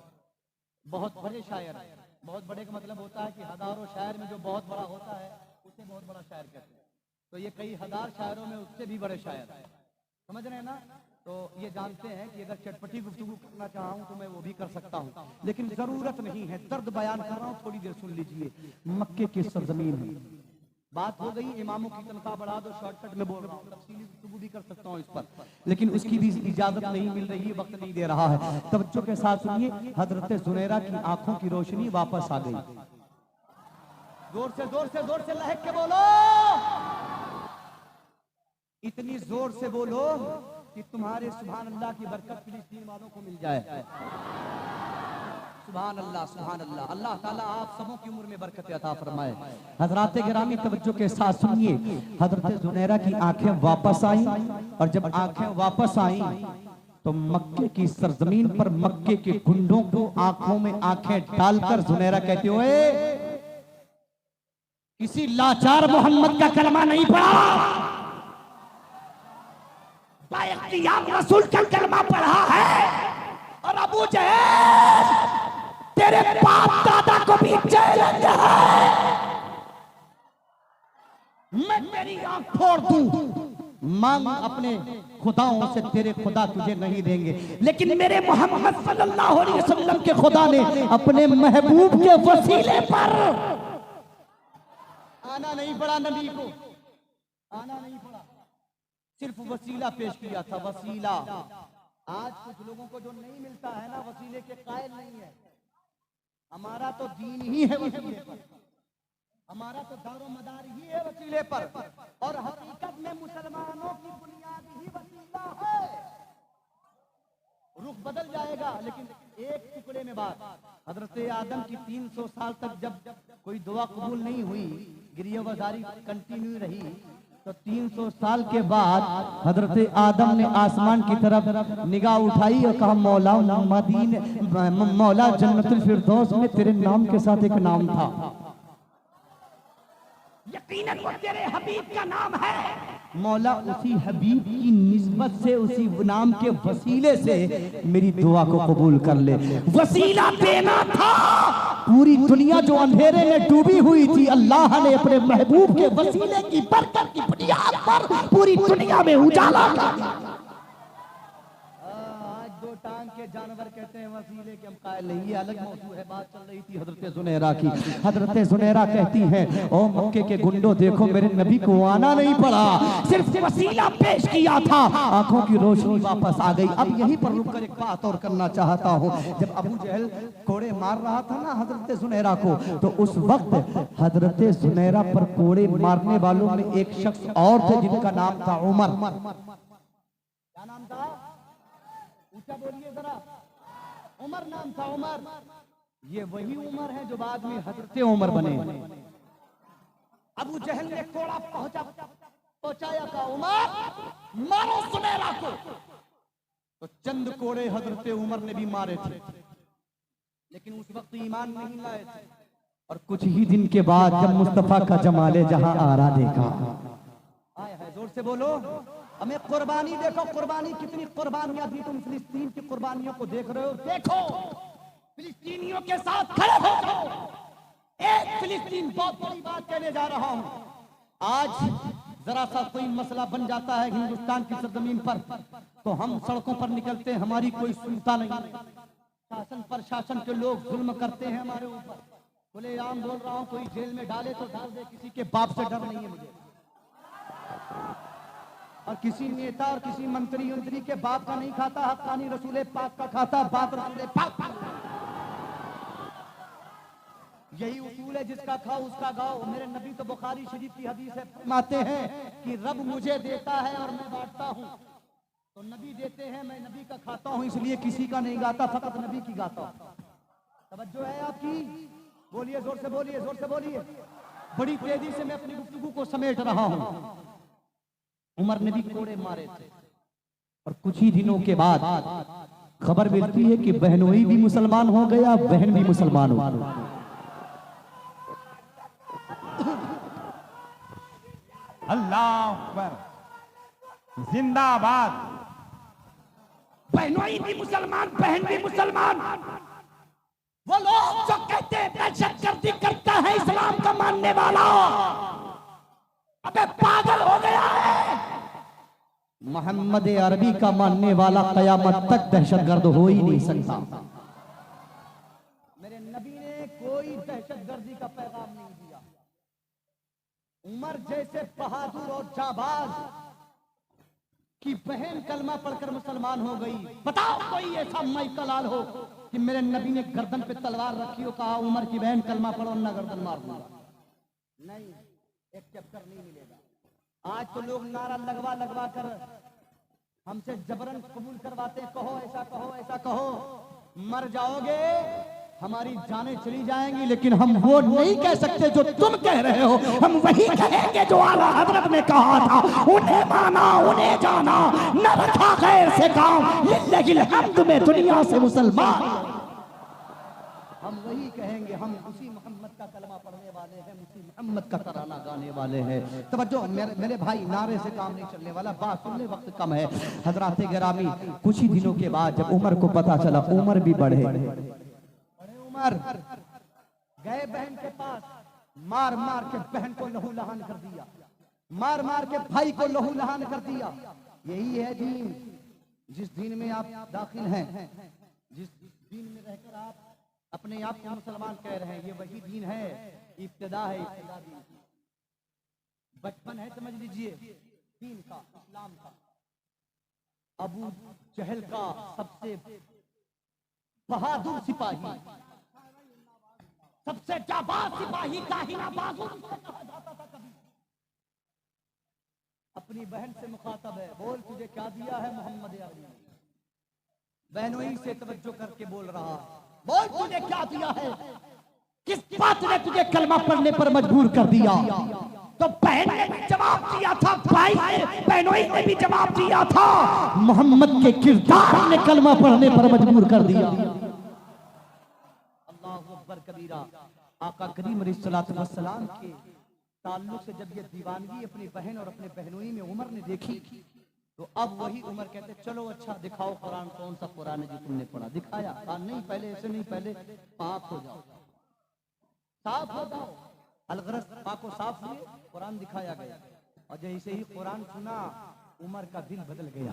बहुत बड़े शायर हैं। बहुत बड़े का मतलब होता है कि हजारों शायर में जो बहुत बड़ा होता है उसे बहुत बड़ा शायर कहते हैं। तो ये कई हजार शायरों में उससे भी बड़े शायर हैं, समझ रहे हैं ना? तो ये जानते हैं कि अगर चटपटी गुफ्तगू करना चाहूँ तो मैं वो भी कर सकता हूँ, लेकिन जरूरत नहीं है। दर्द बयान कर रहा हूँ, थोड़ी देर सुन लीजिए। मक्के की सरजमीन है, बात हो गई इमामों की तनख्वाह बढ़ा दो, शॉर्टकट में बोल रहा हूँ, तफसीली गुफ्तगू भी कर सकता हूँ इस पर, लेकिन उसकी भी इजाजत नहीं मिल रही है, वक्त नहीं दे रहा है। तवज्जो के साथ सुनिए, हजरत जुनैरा की आंखों की रोशनी वापस आ गई। जोर से जोर से जोर से लहक के बोलो, इतनी जोर से बोलो कि तुम्हारे सुभान अल्लाह की बरकत फिलिस्तीन वालों को मिल जाए। सुभान अल्लाह, सुभान अल्लाह। अल्लाह ताला आप सबों की उम्र में बरकत अता फरमाए। हजरात गिरामी तवज्जो के साथ सुनिए, हजरत जुनैरा की आंखें वापस आई, और जब आंखें वापस आई तो मक्के की सरजमीन पर मक्के के गुंडों को आंखों में आंखें डालकर जुनैरा कहते हुए, किसी लाचार मोहम्मद का कलमा नहीं पढ़ा, रसूल का कलमा पढ़ा है, और अबू जहल तेरे बाप दादा को भी चैलेंज है, मैं तेरी आंख फोड़ दूं, मांग अपने खुदाओं से, तेरे खुदा तुझे नहीं देंगे, लेकिन मेरे मोहम्मद सल्लल्लाहु अलैहि वसल्लम के खुदा ने अपने महबूब के वसीले पर आना नहीं पड़ा, नबी को आना नहीं पड़ा, सिर्फ वसीला पेश किया था, वसीला। आज कुछ लोगों को जो नहीं मिलता है ना, वसीले के कायल नहीं है। हमारा तो दीन ही है वसीले पर, हमारा तो दारो मदार ही है वसीले पर, और हकीकत में मुसलमानों की बुनियाद ही वसीला है। रुख बदल जाएगा, लेकिन एक टुकड़े में बात, हजरत आदम की 300 साल तक जब कोई दुआ कबूल नहीं हुई, गिरियाबाजारी कंटिन्यू रही, तो 300 साल के बाद हजरत आदम ने आसमान की तरफ निगाह उठाई और कहा, मौला मौला जन्नतुल फिरदौस में तेरे नाम के साथ एक नाम था, यकीनन वो तेरे हबीब का नाम है, मौला उसी हबीब की निस्बत से, उसी नाम के वसीले से मेरी दुआ को कबूल कर ले। वसीला देना था, पूरी दुनिया जो अंधेरे में डूबी हुई थी, अल्लाह ने अपने महबूब के वसीले की बरकत की बुनियाद पर पूरी दुनिया में उजाला कर दिया। आज दो टांग के जानवर कहते हैं वसीले के हम कायल नहीं, ये अलग मौजू है। बात चल रही थी हजरत जुनैरा की। हजरत जुनैरा कहती हैं, ओ मक्के के गुंडों देखो, मेरे नबी को आना नहीं पड़ा, सिर्फ वसीला पेश किया था, आंखों की रोशनी वापस आ गई। अब यहीं पर रुककर एक बात और करना चाहता हूँ। जब अबू जहल कोड़े मार रहा था ना हजरत जुनैरा को, तो उस वक्त हजरत जुनैरा पर कोड़े मारने वालों में एक शख्स और थे जिनका नाम था उमर। क्या नाम था? ऊंचा बोलिए जरा। उमर नाम था, उमर। ये वही उमर है जो बाद में हजरत उमर बने। अबू जहल ने कोड़ा पहुंचाया का उमर मारो जुनैरा को, तो चंद कोड़े हजरत उमर ने भी मारे थे, लेकिन उस वक्त ईमान नहीं लाए थे। और कुछ ही दिन के बाद जब मुस्तफा का जमाले जहां आरा देखा, आया है, जोर से बोलो, हमें कुर्बानी देखो, कुर्बानी कितनी कुर्बानियां दी। तुम फिलिस्तीन की कुर्बानियों को देख रहे हो, देखो फिलिस्तीनियों के साथ खड़े हो जाओ। एक फिलिस्तीन, बहुत बड़ी बात कहने जा रहा हूं। आज जरा सा कोई मसला बन जाता है हिंदुस्तान की सरजमीन पर, तो हम सड़कों पर निकलते हैं, हमारी कोई सुनता नहीं। शासन प्रशासन के लोग जुल्म करते हैं हमारे ऊपर। खुलेआम बोल रहा हूं, कोई जेल में डाले तो डाल दे, किसी के बाप से डर नहीं है मुझे। और किसी नेता और किसी मंत्री के बाप का नहीं खाता, हक्कानी रसूल पाक का खाता, बाप रसूल पाक। यही उसूल है, जिसका खाओ उसका गाओ। मेरे नबी तो बुखारी शरीफ की हदीस है, फरमाते हैं कि रब मुझे देता है और मैं बांटता हूँ। तो नबी देते हैं, मैं नबी का खाता हूँ, इसलिए किसी का नहीं गाता, फकत नबी की गाता हूँ। तवज्जो है आपकी? बोलिए, जोर से बोलिए, जोर से बोलिए। बड़ी तेजी से मैं अपनी गुफ्तगू को समेट रहा हूँ। उमर ने भी कोड़े मारे थे, और कुछ ही दिनों के बाद खबर मिलती है कि बहनोई भी मुसलमान हो गया, बहन भी मुसलमान हो गई। अल्लाह अकबर, जिंदाबाद। बहनोई भी मुसलमान, बहन भी मुसलमान। वो लोग जो कहते हैं दहशतगर्दी करता है इस्लाम का मानने वाला, अबे पागल हो गया है। मोहम्मद अरबी का मानने वाला कयामत तक दहशतगर्द हो ही नहीं सकता। मेरे नबी ने कोई दहशतगर्दी का पैगाम नहीं दिया। उमर जैसे बहादुर और जाबाज की बहन कलमा पढ़कर मुसलमान हो गई। बताओ कोई ऐसा मैकलाल हो कि मेरे नबी ने गर्दन पे तलवार रखी हो, कहा उमर की बहन कलमा पढ़ो ना गर्दन मार दूंगा? नहीं, एक चक्कर नहीं मिलेगा। आज तो लोग नारा लगवा लगवा कर हमसे जबरन कबूल करवाते, कहो ऐसा कहो ऐसा कहो। मर जाओगे, हमारी जानें चली जाएंगी, लेकिन हम वो नहीं कह सकते जो तुम कह रहे हो। हम वही कहेंगे जो आला हजरत ने कहा था, उन्हें माना उन्हें जाना, न रखा गैर से काम, लिल्लाहिल हम्द में दुनिया से मुसलमान। हम वही कहेंगे, हम उसी मोहम्मद का कलमा पढ़ने वाले हैं, उसी मोहम्मद का तराना गाने वाले हैं। तवज्जो मेरे भाई, नारे से काम नहीं चलने वाला, बात सुनने वक्त कम है। हजरात गिरामी, कुछ ही दिनों के बाद जब उमर को पता चला, उमर भी बढ़े, उमर गए बहन के पास, मार मार के बहन को लहू लहान कर दिया, मार मार के भाई को लहू लहान कर दिया। यही है दीन, जिस दीन में आप दाखिल हैं, जिस दीन में रहकर आप अपने आप को मुसलमान कह रहे हैं, ये वही दीन है। इब्तिदा है, इब्तिदा दीन, बचपन है, समझ लीजिए दीन का, इस्लाम का। अबू जहल का सबसे बहादुर सिपाही, सबसे जाबाज सिपाही, काहिना बाजू कहा जाता था कभी। अपनी बहन से मुखातब है, बोल तुझे क्या दिया है मोहम्मद अरबी। बहनों ही से तवज्जो करके बोल रहा, बोल तुझे क्या दिया है, किस बात ने तुझे कलमा पढ़ने पर मजबूर कर दिया? तो बहन ने भी जवाब दिया था, भाई ने, बहनों ने भी जवाब दिया था, मोहम्मद के किरदार ने कलमा पढ़ने पर मजबूर कर दिया। अल्लाहु अकबर कबीरा। आका करीम अलैहिस्सलातु वस्सलाम के ताल्लुक से जब ये दीवानगी अपनी बहन और अपने बहनोई में उमर ने देखी, तो अब वही उमर कहते, चलो अच्छा दिखाओ कुरान, कौन सा कुरान है जो तुमने पढ़ा? दिखाया, कहा नहीं पहले ऐसे नहीं, पहले पाक हो जाओ, साफ हो जाओ। अलगरस पाको साफ हुए, कुरान दिखाया गया, और जैसे ही कुरान सुना, उमर का दिल बदल गया।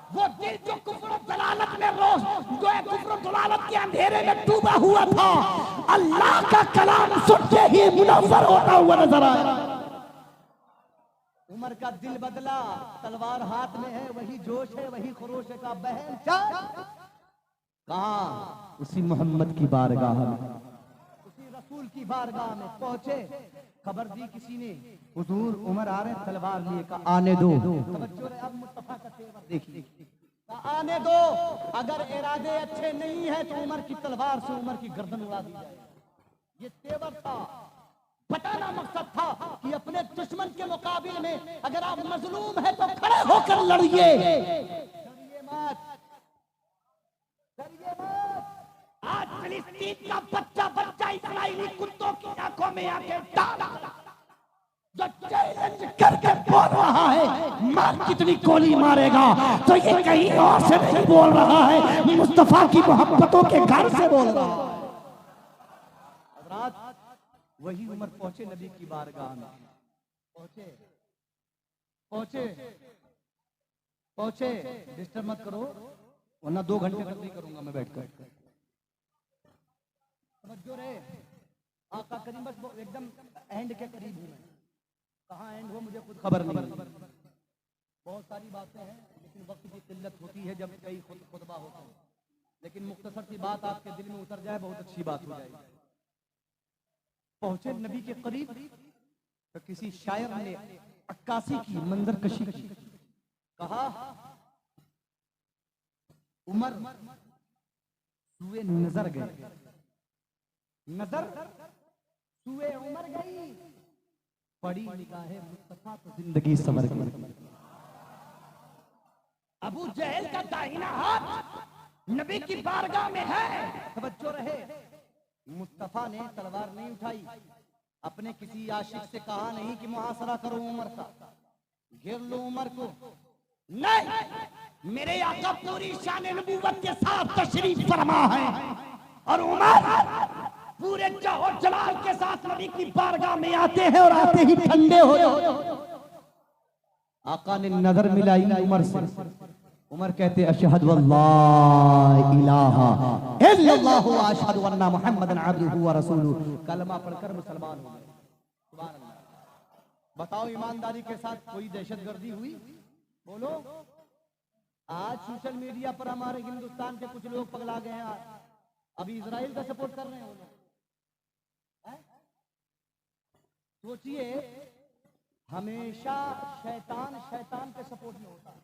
वो दिल जो कुफ्र और दलालत में रोज, जो कुफ्र और दलालत के अंधेरे में डूबा हुआ था, अल्लाह का कलाम सुनते ही मुनव्वर होता हुआ नजर आया। उमर का दिल बदला, तलवार हाथ में है, वही जोश है, वही खरोश है का बहन कहाँ? उसी मोहम्मद की बारगाह में, उसी रसूल की बारगाह में पहुंचे। खबर दी किसी ने, हुजूर उमर आ रहे, तलवार लिए, का आने दो। अब मुस्तफा का तेवर देखिए, आने दो, अगर इरादे अच्छे नहीं है तो उमर की तलवार से उमर की गर्दन उड़ा दी जाए। ये तेवर था, बताना मकसद था कि अपने दुश्मन के मुकाबले में अगर आप मजलूम है तो खड़े होकर लड़िए, डरिए मत, डरिए मत। आज फिलिस्तीन का बच्चा बच्चा इस्राएली कुत्तों की आंखों में आके डाला, जो चैलेंज करके बोल रहा है मार कितनी गोली मारेगा, तो ये कहीं और से नहीं बोल रहा है, मुस्तफा की मोहब्बतों के घर से बोल रहा है। रात वही उमर पहुंचे नबी की बारगाह में, पहुंचे पहुंचे पहुंचे। डिस्टर्ब मत करो, वरना 2 घंटे तक नहीं करूंगा मैं बैठकर। समझो रे, आका करीम बस एकदम एंड के करीब हूं मैं। कहाँ एंड हो मुझे खुद खबर नहीं। बहुत सारी बातें हैं, लेकिन वक्त की किल्लत होती है जब कई खुतबा होता है। लेकिन मुख्तसर सी बात आपके दिल में उतर जाए, बहुत अच्छी बात हो जाएगी। पहुंचे नबी के करीब, तो किसी शायर ने अक्कासी की, मंजर कशी की, कहा उमर सुए नजर गए, नजर सुए उमर गई, पड़ी निगाहे मुस्तफा तो जिंदगी संवर गई। अबू जहल का दाहिना हाथ नबी की बारगाह में है, तवज्जो रहे। मुस्तफा ने तलवार नहीं उठाई, अपने किसी आशिक से कहा नहीं कि मुहासरा करो उमर का, घेर लो उमर को, नहीं, मेरे आका पूरी शान नबूवत के साथ तशरीफ फरमा है, और उमर पूरे जाहो जलाल के साथ नबी की बारगाह में आते हैं, और आते ही ठंडे हो जाते। आका ने नजर मिलाई उमर से, उमर कहते अशहदु अल्ला इलाहा इल्लल्लाहु व अशहदु अन्ना मुहम्मदन अब्दुहु व रसूलुहु, कलमा पढ़कर मुसलमान हो गए। सुभान अल्लाह। बताओ ईमानदारी के साथ कोई दहशतगर्दी हुई? बोलो। आज सोशल मीडिया पर हमारे हिंदुस्तान के कुछ लोग पगला गए हैं, अभी इजराइल का सपोर्ट कर रहे हैं वो लोग। सोचिए, हमेशा शैतान शैतान के सपोर्ट में होता है।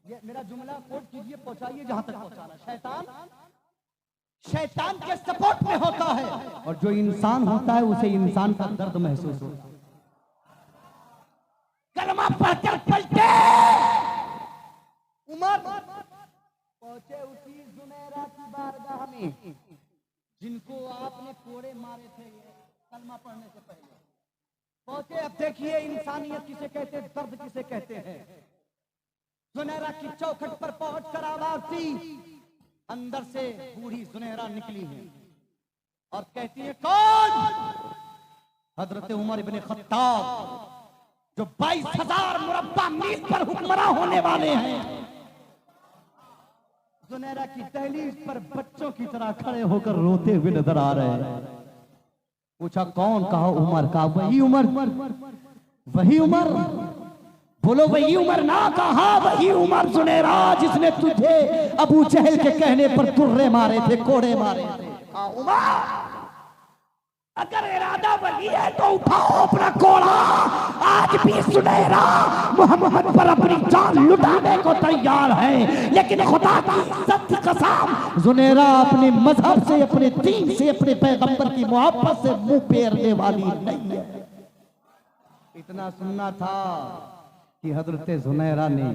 ये मेरा जुमला कोट कीजिए, पहुंचाइए जहां तक पहुंचाना। शैतान शैतान के सपोर्ट में होता है, और जो इंसान होता है उसे इंसान का दर्द महसूस होता है। कलमा पढ़कर पलटे उमर पहुंचे उसी जुनैरा की बारगाह में जिनको आपने कोड़े मारे थे कलमा पढ़ने से पहले। पहुंचे, अब देखिए इंसानियत किसे कहते हैं, दर्द किसे कहते हैं। जुनैरा की चौखट पर पहुंचकर आवाज दी, अंदर से बूढ़ी जुनैरा निकली है और कहती है, कौन? हजरत उमर इब्ने खत्ताब, जो 22,000 मुरब्बा मील पर हुक्मरान होने वाले हैं। जुनैरा की दहलीज पर बच्चों की तरह खड़े होकर रोते हुए नजर आ रहे हैं। पूछा कौन? कहा उमर। का वही उमर? वही उमर? बोलो वही उमर ना? कहा वही उमर जुनैरा जिसने तुझे अबू जहल के कहने पर तुर्रे मारे थे, कोड़े मारे थे। उमर, अगर इरादा वही है तो उठाओ अपना कोड़ा। आज भी जुनैरा मोहम्मद पर अपनी जान लुटाने को तैयार है, लेकिन खुदा की इज्जत की कसम जुनैरा अपने मजहब से, अपने दीन से, अपने पैगंबर की मोहब्बत से मुंह फेरने वाली नहीं है। इतना सुनना था कि हजरत जुनैरा ने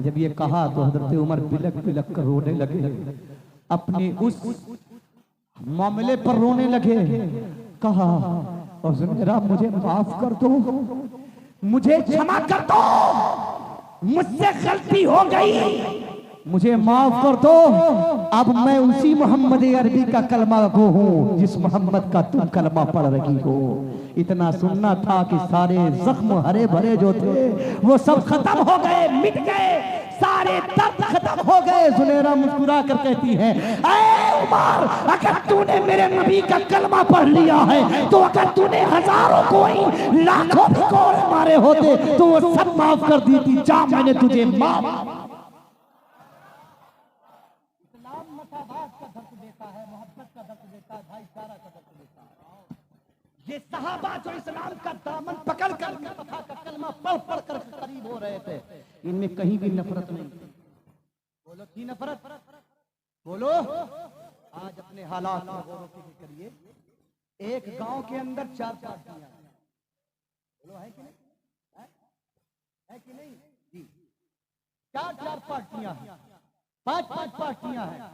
जब ये कहा तो हजरत उमर बिलक बिलक कर रोने लगे, अपने उस मामले पर रोने लगे। कहा, और जुनैरा मुझे माफ कर दो, मुझे क्षमा कर दो, मुझसे गलती हो गई, मुझे माफ कर दो। अब मैं उसी मोहम्मद अरबी का कलमा गो हूँ जिस मोहम्मद का तुम कलमा पढ़ रही हो। इतना सुनना था कि सारे जख्म हरे भरे जो थे वो सब खत्म हो गए, मिट गए, सारे दर्द खत्म हो गए। जुनैरा मुस्कुरा कर कहती है, ऐ उमर, अगर तूने मेरे नबी का कलमा पढ़ लिया है तो अगर तूने हजारों कोई लाखों भी कोड़े मारे होते तो वो सब माफ कर दी थी। जा, मैंने तुझे माफ। का दर्द देता है, मोहब्बत का दर्द देता है, भाईचारा का दर्द देता है। ये सहाबा जो इस्लाम का दामन पकड़ कर मुस्तफा का कलमा पढ़ पढ़ कर करीब हो रहे थे, इनमें कहीं भी नफरत नहीं थी। बोलो की नफरत? बोलो। आज अपने हालात में गौर करिए। एक गांव के अंदर 4 पार्टियां हैं। बोलो है कि नहीं? है कि नहीं? जी, 4 पार्टियां हैं, 5 पार्टियां हैं।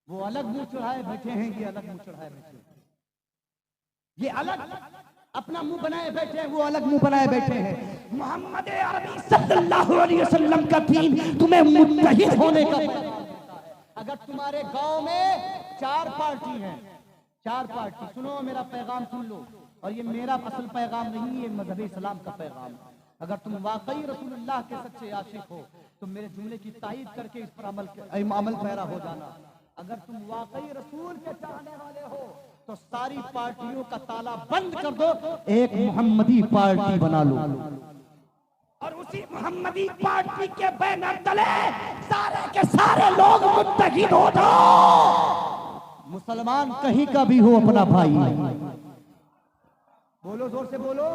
वो अलग मुंह चढ़ाए बैठे हैं, ये अलग मुंह चढ़ाए बैठे हैं। ये अलग अपना मुंह बनाए बैठे हैं, वो अलग मुंह बनाए बैठे हैं। मोहम्मद अरबी सल्लल्लाहु अलैहि वसल्लम का दीन तुम्हें मुत्तहिद होने का पैगाम देता है। अगर तुम्हारे गांव में 4 पार्टी हैं, 4 पार्टी, सुनो मेरा पैगाम सुन लो। और ये मेरा असल पैगाम नहीं, ये मजहब इस्लाम का पैगाम। अगर तुम वाकई रसूलुल्लाह के सच्चे आशिक हो तो मेरे जुमले की तायीद करके इस पर अमल पैरा हो जाना। अगर तुम वाकई रसूल के चाहने वाले हो तो सारी पार्टियों का ताला बंद कर दो, एक मोहम्मदी पार्टी बना लो और उसी मोहम्मदी पार्टी के बैनर तले सारे के सारे लोग मुत्तहिद हो जाओ। मुसलमान कहीं का भी हो, अपना भाई। बोलो, जोर से बोलो।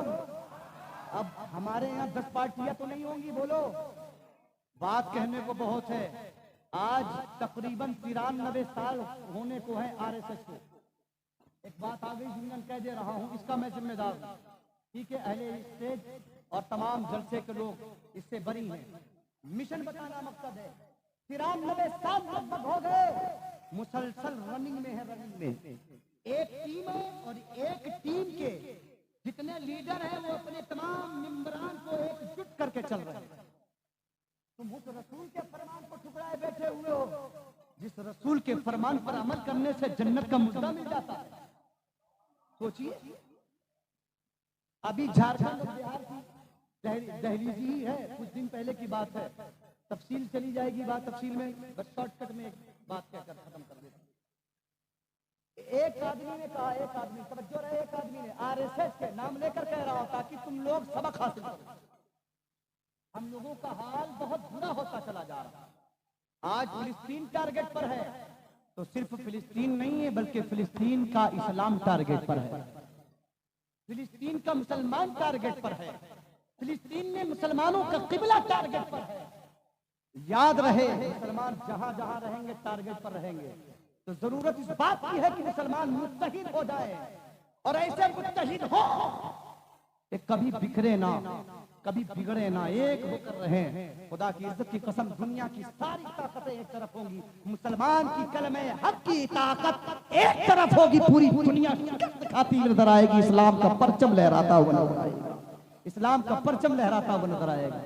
अब हमारे यहाँ 10 पार्टियां तो नहीं होंगी, बोलो। बात कहने को बहुत है। आज तकरीबन 93 साल होने को है आरएसएस को। एक बात आ गई, जिंदन कह दे रहा हूं, इसका मैं जिम्मेदार हूं। ठीक है, अहले स्टेज और तमाम जलसे के लोग इससे बरी हैं। मिशन बताना मकसद है। 93 साल लगभग हो गए, मुसलसल रनिंग में है, रनिंग में। एक टीम है और एक टीम के जितने लीडर हैं वो अपने तमाम मेंबरान को एकजुट करके चल रहे हैं। तुम उस रसूल के फरमान को ठुकराए बैठे हुए हो जिस रसूल के फरमान पर अमल करने से जन्नत का मुद्दा मिल जाता है। सोचिए, अभी झारखंड और बिहार की दहलीजी ही है, कुछ दिन पहले की बात है। तफसील चली जाएगी बात, तफसील में बस शॉर्टकट में एक बात कहकर खत्म कर देता हूं। एक आदमी ने कहा, एक आदमी तवज्जो रहे, एक आदमी ने आरएसएस के नाम लेकर कह रहा होता कि तुम लोग सबक हासिल करो। हम लोगों का हाल बहुत बुरा होता चला जा रहा है। आज फिलिस्तीन टारगेट पर है, तो सिर्फ फिलिस्तीन नहीं है बल्कि फिलिस्तीन का इस्लाम टारगेट पर है, फिलिस्तीन का मुसलमान टारगेट पर है, फिलिस्तीन में मुसलमानों का किबला टारगेट पर है। याद रहे, मुसलमान जहां जहां रहेंगे टारगेट पर रहेंगे। तो जरूरत इस बात की है कि मुसलमान मुत्तहिद हो जाए, और ऐसे मुत्तहिद हो कि कभी बिखरे ना, कभी बिगड़े ना, एक होकर रहे। खुदा की इज्जत की कसम, दुनिया की सारी ताकतें एक तरफ होंगी, मुसलमान की कलमे हक की ताकत एक तरफ होगी, पूरी दुनिया शिकस्त खाती नजर आएगी, इस्लाम का परचम लहराता हुआ नजर आएगा, इस्लाम का परचम लहराता हुआ नजर आएगा।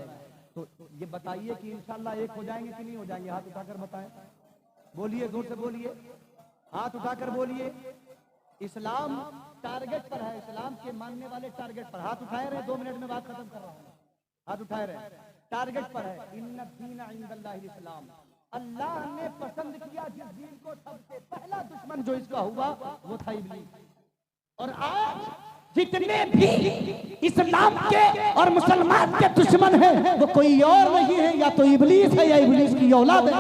तो ये बताइए कि इंशाल्लाह एक हो जाएंगे कि नहीं हो जाएंगे? हाथ उठाकर बताएं, बोलिए, जोर से बोलिए, हाथ उठाकर बोलिए। इस्लाम टारगेट पर है, इस्लाम के मानने वाले टारगेट पर। हाथ उठाए रहे, 2 मिनट में बात खत्म कर रहा हूं। हाथ उठाए रहे, टारगेट पर है। इन्ना दीन इंदल्लाहिल इस्लाम, अल्लाह ने पसंद किया जिस दीन को, सबसे पहला दुश्मन जो इसका हुआ वो था इब्लीस। और आज जितने भी इस्लाम के और मुसलमान के दुश्मन हैं वो कोई और नहीं है, या तो इब्लीस है या इब्लीस की औलाद है,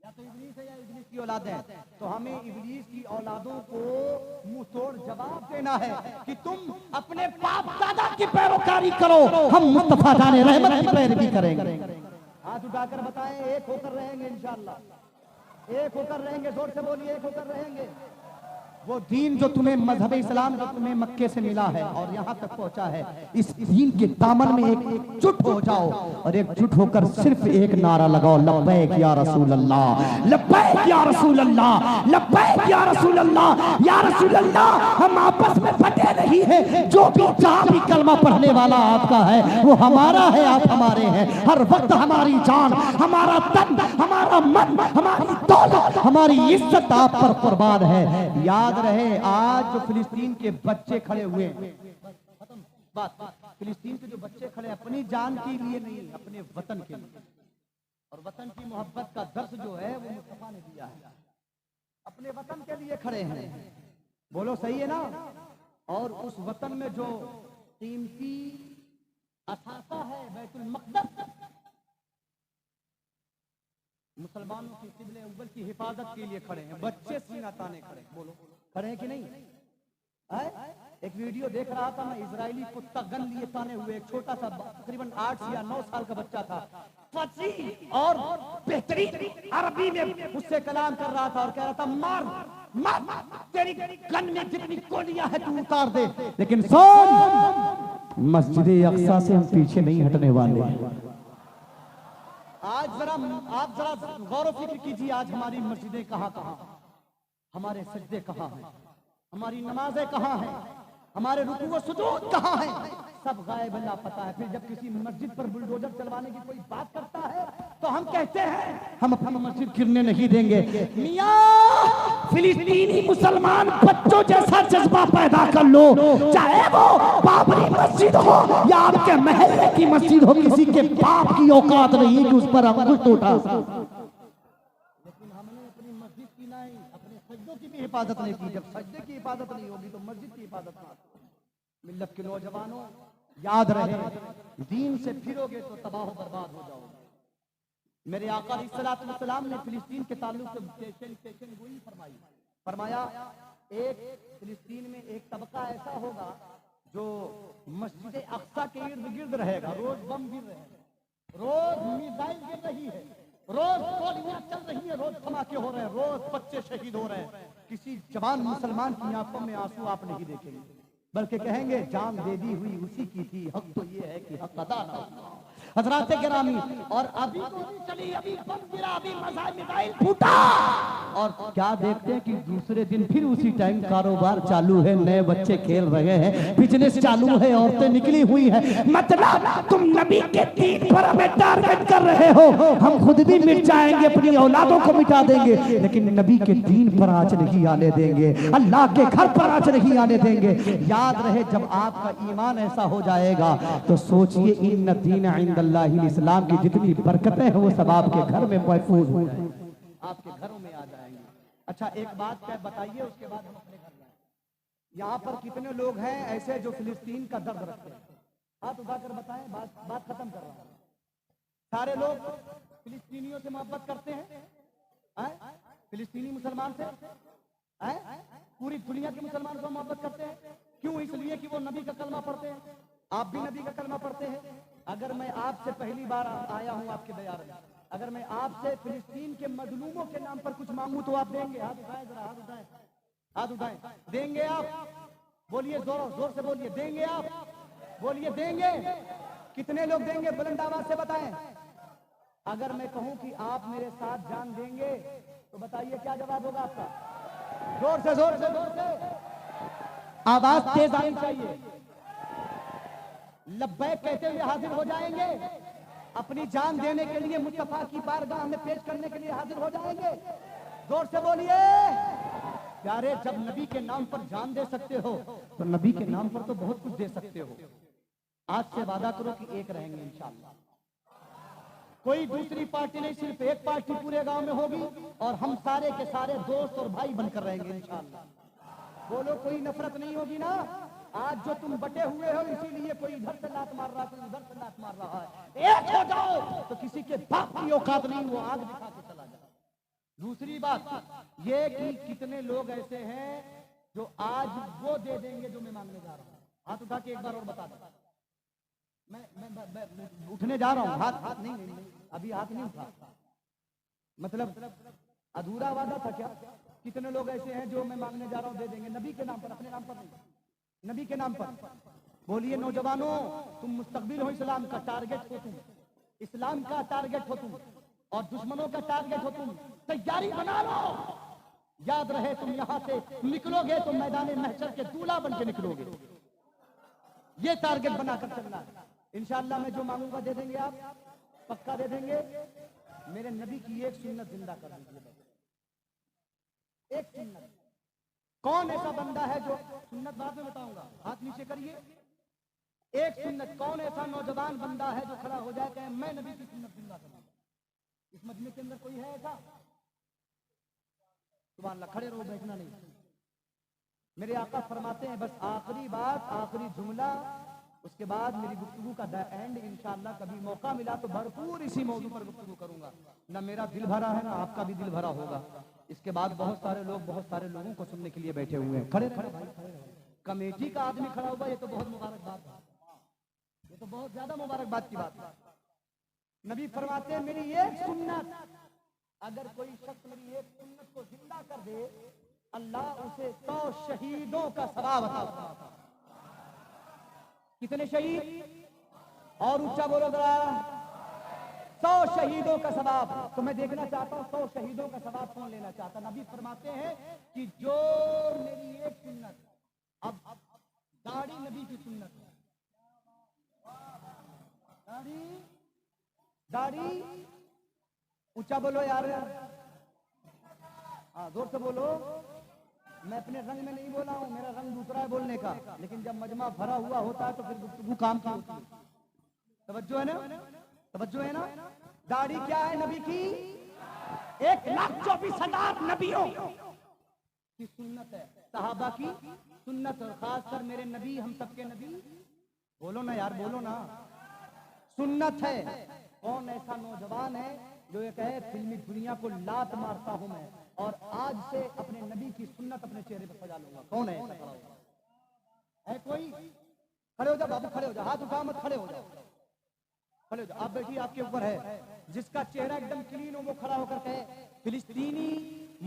या तो इब्लीस है या इब्लीस की औलाद है। तो हमें इब्लीस की औलादों को मुंह तोड़ जवाब देना है कि तुम अपने बाप दादा की पैरोकारी करो, हम मुस्तफा जाने रहमत की पैरवी करेंगे। हाथ उठाकर बताएं, एक होकर रहेंगे इंशाअल्लाह, एक होकर रहेंगे, जोर से बोलिए, एक होकर रहेंगे। वो दीन जो तुम्हें मजहब इस्लाम जो तुम्हें मक्के से मिला है और यहाँ तक पहुँचा है, इस दीन के दामन में एकजुट हो जाओ, और एकजुट होकर सिर्फ एक नारा लगाओ, लब्बैक या रसूल अल्लाह, लब्बैक या रसूल अल्लाह, लब्बैक या रसूल अल्लाह, या रसूल अल्लाह। हम आपस में बटे नहीं है, जो भी जहाँ भी कलमा पढ़ने वाला आपका है वो हमारा है, आप हमारे हैं। हर वक्त हमारी जान, हमारा तन, हमारा मन, हमारी दौलत, हमारी इज्जत आप पर कुर्बान है। याद रहे, आज जो फिलिस्तीन के बच्चे खड़े हुए, खत्म बात, फिलिस्तीन के जो बच्चे खड़े अपनी जान के लिए नहीं, अपने वतन के लिए, और वतन की मोहब्बत का दर्स जो है वो मुस्तफा ने दिया है, अपने वतन के लिए खड़े हैं। बोलो सही है ना? और उस वतन में जो कीमती असासा है बैतुल मक़दस, मुसलमानों की क़िबले अव्वल की हिफाजत के लिए खड़े हैं, बच्चे सीना ताने खड़े हैं। बोलो खड़े हैं कि नहीं? एक वीडियो देख रहा था मैं, इजरायली कुत्ता गन लिए ताने हुए, एक छोटा सा तकरीबन 8 या 9 साल का बच्चा था, फसीह और बेहतरीन अरबी में उससे कलाम कर रहा था और कह रहा था, मार मार, तेरी गन में जितनी गोलियां है तू उतार दे, लेकिन सुन, मस्जिद अक्सा से हम पीछे नहीं हटने वाले। आज आप जरा गौर फिक्र कीजिए, आज हमारी मस्जिदें कहाँ कहाँ, हमारे सजदे कहाँ हैं, हमारी नमाजें कहाँ हैं, हमारे रुकू व सुजूद कहाँ हैं, सब गायब अल्लाह पता है। फिर जब किसी मस्जिद पर बुलडोजर चलवाने की कोई बात करता है तो हम कहते हैं हम अपनी मस्जिद गिरने नहीं देंगे। मियां, फिलिस्तीनी मुसलमान बच्चों जैसा जज्बा पैदा कर लो, चाहे वो बाबरी मस्जिद हो या आपके महल्ले की मस्जिद हो, किसी के बाप की औकात नहीं कि उस पर अंगुल उठा। लेकिन हमने अपनी मस्जिद की नहीं, अपने सजदों की भी हिफाजत नहीं की। जब सजदे की हिफाजत नहीं होगी तो मस्जिद की हिफाजत ना। मिल्लत के नौजवानों, याद रहे, दीन से फिरोगे तो तबाह बर्बाद हो जाओगे। मेरे आका अलैहिस्सलातु वस्सलाम ने फिलिस्तीन के ताल्लुक से पेशन गोई फरमाया, एक फिलिस्तीन में एक तबका ऐसा होगा जो मस्जिद अक्सा के इर्द गिर्द रहेगा, रोज बम गिर रहे हैं, रोज मिसाइल गिर रही है, रोज गोलियां चल रही है, रोज धमाके हो रहे हैं, रोज बच्चे शहीद हो रहे हैं। किसी जवान मुसलमान की आंखों में आंसू आप नहीं देखेंगे, बल्कि कहेंगे जान दे दी हुई उसी की थी, हक तो ये है कि हक अदा ना हो। हजरात गिरामी, और अभी गोली चली, अभी बम गिरा, अभी मिसाइल फूटा, और क्या देखते हैं कि दूसरे दिन फिर उसी टाइम कारोबार चालू है, नए बच्चे खेल रहे हैं, बिजनेस चालू है, औरतें निकली हुई है। मतलब तुम नबी के दीन पर हमें टारगेट कर रहे हो, हम खुद भी मिट जाएंगे, अपनी औलादों को मिटा देंगे, लेकिन नबी के दीन पर आंच नहीं आने देंगे, अल्लाह के घर पर आंच नहीं आने देंगे। याद रहे, जब आपका ईमान ऐसा हो जाएगा तो सोचिए, इन्ना दीन इंदल्लाहिल इस्लाम की जितनी बरकतें हैं वो सब आपके घर में महफूज हो जाएंगी, आपके घरों में आ जाएंगी। अच्छा एक बात क्या बताइए, उसके बाद हम अपने घर जाएं। यहाँ पर कितने लोग हैं ऐसे जो फिलिस्तीन का दर्द रखते हैं? हाथ उठाकर बताएं, बात खत्म कर रहा हूं। सारे लोग फिलिस्तीनियों से मोहब्बत करते हैं? फिलिस्तीनी मुसलमान से? पूरी दुनिया के मुसलमान से मोहब्बत करते हैं। क्यों? इसलिए कि वो नबी का कलमा पढ़ते हैं। आप भी नबी का कलमा पढ़ते हैं। अगर मैं आपसे पहली बार आया हूं आपके दयार में, अगर मैं आपसे फिलिस्तीन के मजलूमों के नाम पर कुछ मांगू तो आप देंगे? हाथ उठाएं जरा, हाथ उठाएं, हाथ उठाएं। देंगे आप? बोलिए, जोर जोर से बोलिए, देंगे आप? बोलिए, देंगे? कितने लोग देंगे? बुलंद आवाज से बताएं। अगर मैं कहूं कि आप मेरे साथ जान देंगे तो बताइए क्या जवाब होगा आपका? जोर से, जोर से, जोर से आवाज तेज आनी चाहिए। लब्बैक कहते हुए हाजिर हो जाएंगे? अपनी जान देने के लिए मुस्तफा की बारगाह में पेश करने के लिए हाजिर हो जाएंगे? जोर से बोलिए। प्यारे, जब नबी के नाम पर जान दे सकते हो तो नबी के नाम पर तो बहुत कुछ दे सकते हो। आज से वादा करो कि एक रहेंगे इंशाअल्लाह। कोई दूसरी पार्टी नहीं, सिर्फ एक पार्टी पूरे गांव में होगी और हम सारे के सारे दोस्त और भाई बनकर रहेंगे इंशाअल्लाह। बोलो, कोई नफरत नहीं होगी ना? आज जो तुम बटे हुए हो इसीलिए कोई इधर से लात मार रहा है, कोई उधर से लात मार रहा है। एक हो जाओ तो किसी के बाप की औकात नहीं, वो आग दिखा के चला जाए। दूसरी बात ये कि कितने लोग ऐसे हैं जो आज वो दे देंगे जो मैं मांगने जा रहा हूं। हाथ उठा के एक बार और बता दो। मैं उठने जा रहा हूँ। हाथ नहीं, अभी हाथ नहीं उठा, मतलब अधूरा वादा था क्या? कितने लोग ऐसे हैं जो मैं मांगने जा रहा हूँ दे देंगे नबी के नाम पर, अपने नाम पर नहीं, नबी के नाम पर। बोलिए नौजवानों, तुम मुस्तकबिल हो इस्लाम का, टारगेट हो तुम, इस्लाम का टारगेट हो तुम और दुश्मनों का टारगेट हो तुम। तैयारी बना लो। याद रहे, तुम यहाँ से निकलोगे तो मैदान महशर के दूल्हा बन के निकलोगे। ये टारगेट बनाकर चलना है। इंशाअल्लाह मैं जो मांगूंगा दे देंगे आप? पक्का दे देंगे? मेरे नबी की एक सुन्नत जिंदा कर दीजिए, एक सुन्नत। कौन ऐसा बंदा है जो, सुन्नत बाद में बताऊंगा, हाथ नीचे करिए। एक सुन्नत, कौन ऐसा नौजवान बंदा है जो खड़ा हो जाए कहे मैं नबी की सुन्नत जिंदा करूंगा? इस मजमे के अंदर कोई है ऐसा? सुभान अल्लाह। खड़े रहो, बैठना नहीं। मेरे आका फरमाते हैं, बस आखिरी बात, आखिरी जुमला, उसके बाद मेरी गुफ्तगू का द एंड। इंशाअल्लाह कभी मौका मिला तो भरपूर इसी मौजू पर गुफ्तगू करूंगा। ना मेरा दिल भरा है ना आपका भी दिल भरा होगा। इसके बाद बहुत सारे लोग, बहुत सारे लोगों को सुनने के लिए बैठे हुए हैं। खड़े खड़े भाई, खड़े रहो। कमेटी का आदमी खड़ा हुआ, ये तो बहुत मुबारक बात है, ये तो बहुत ज्यादा मुबारक बात की बात है। नबी फरमाते हैं, मेरी एक सुन्नत, अगर कोई शख्स मेरी एक सुन्नत को जिंदा कर दे, अल्लाह उसे 100 शहीदों का सवाब अता फरमाता है। कितने शहीद? और ऊंचा बोलो जरा। 100 शहीदों का सवाब। तो मैं देखना चाहता हूं 100 शहीदों का सवाब कौन लेना चाहता? नबी फरमाते हैं कि जो मेरी एक सुन्नत, अब दाढ़ी नबी की सुन्नत है, दाढ़ी, दाढ़ी, ऊंचा बोलो यार, हाँ जोर से बोलो। मैं अपने रंग में नहीं बोला हूं, मेरा रंग दूसरा है बोलने का, लेकिन जब मजमा भरा हुआ होता है तो फिर गुफ्तगू काम की होती है। तवज्जो है ना? तवज्जो है ना? दाढ़ी क्या है नबी की? 1,24,000 नबियों की सुन्नत है, सहाबा की सुन्नत, और खासकर मेरे नबी, हम सबके नबी। बोलो ना यार, बोलो ना, सुन्नत है। कौन ऐसा नौजवान है जो ये कहे फिल्मी दुनिया को लात मारता हूं मैं और आज से अपने नबी की सुन्नत अपने चेहरे पर सजा लूंगा? कौन है ऐसा खड़ा होगा? है कोई? खड़े हो जाओ बाबू, खड़े हो जाओ, हाथ उठाओ मत, खड़े हो जाओ, खड़े हो जाओ। आप बैठिए, आपके ऊपर है। जिसका चेहरा एकदम क्लीन हो वो खड़ा होकर कहे फिलिस्तीनी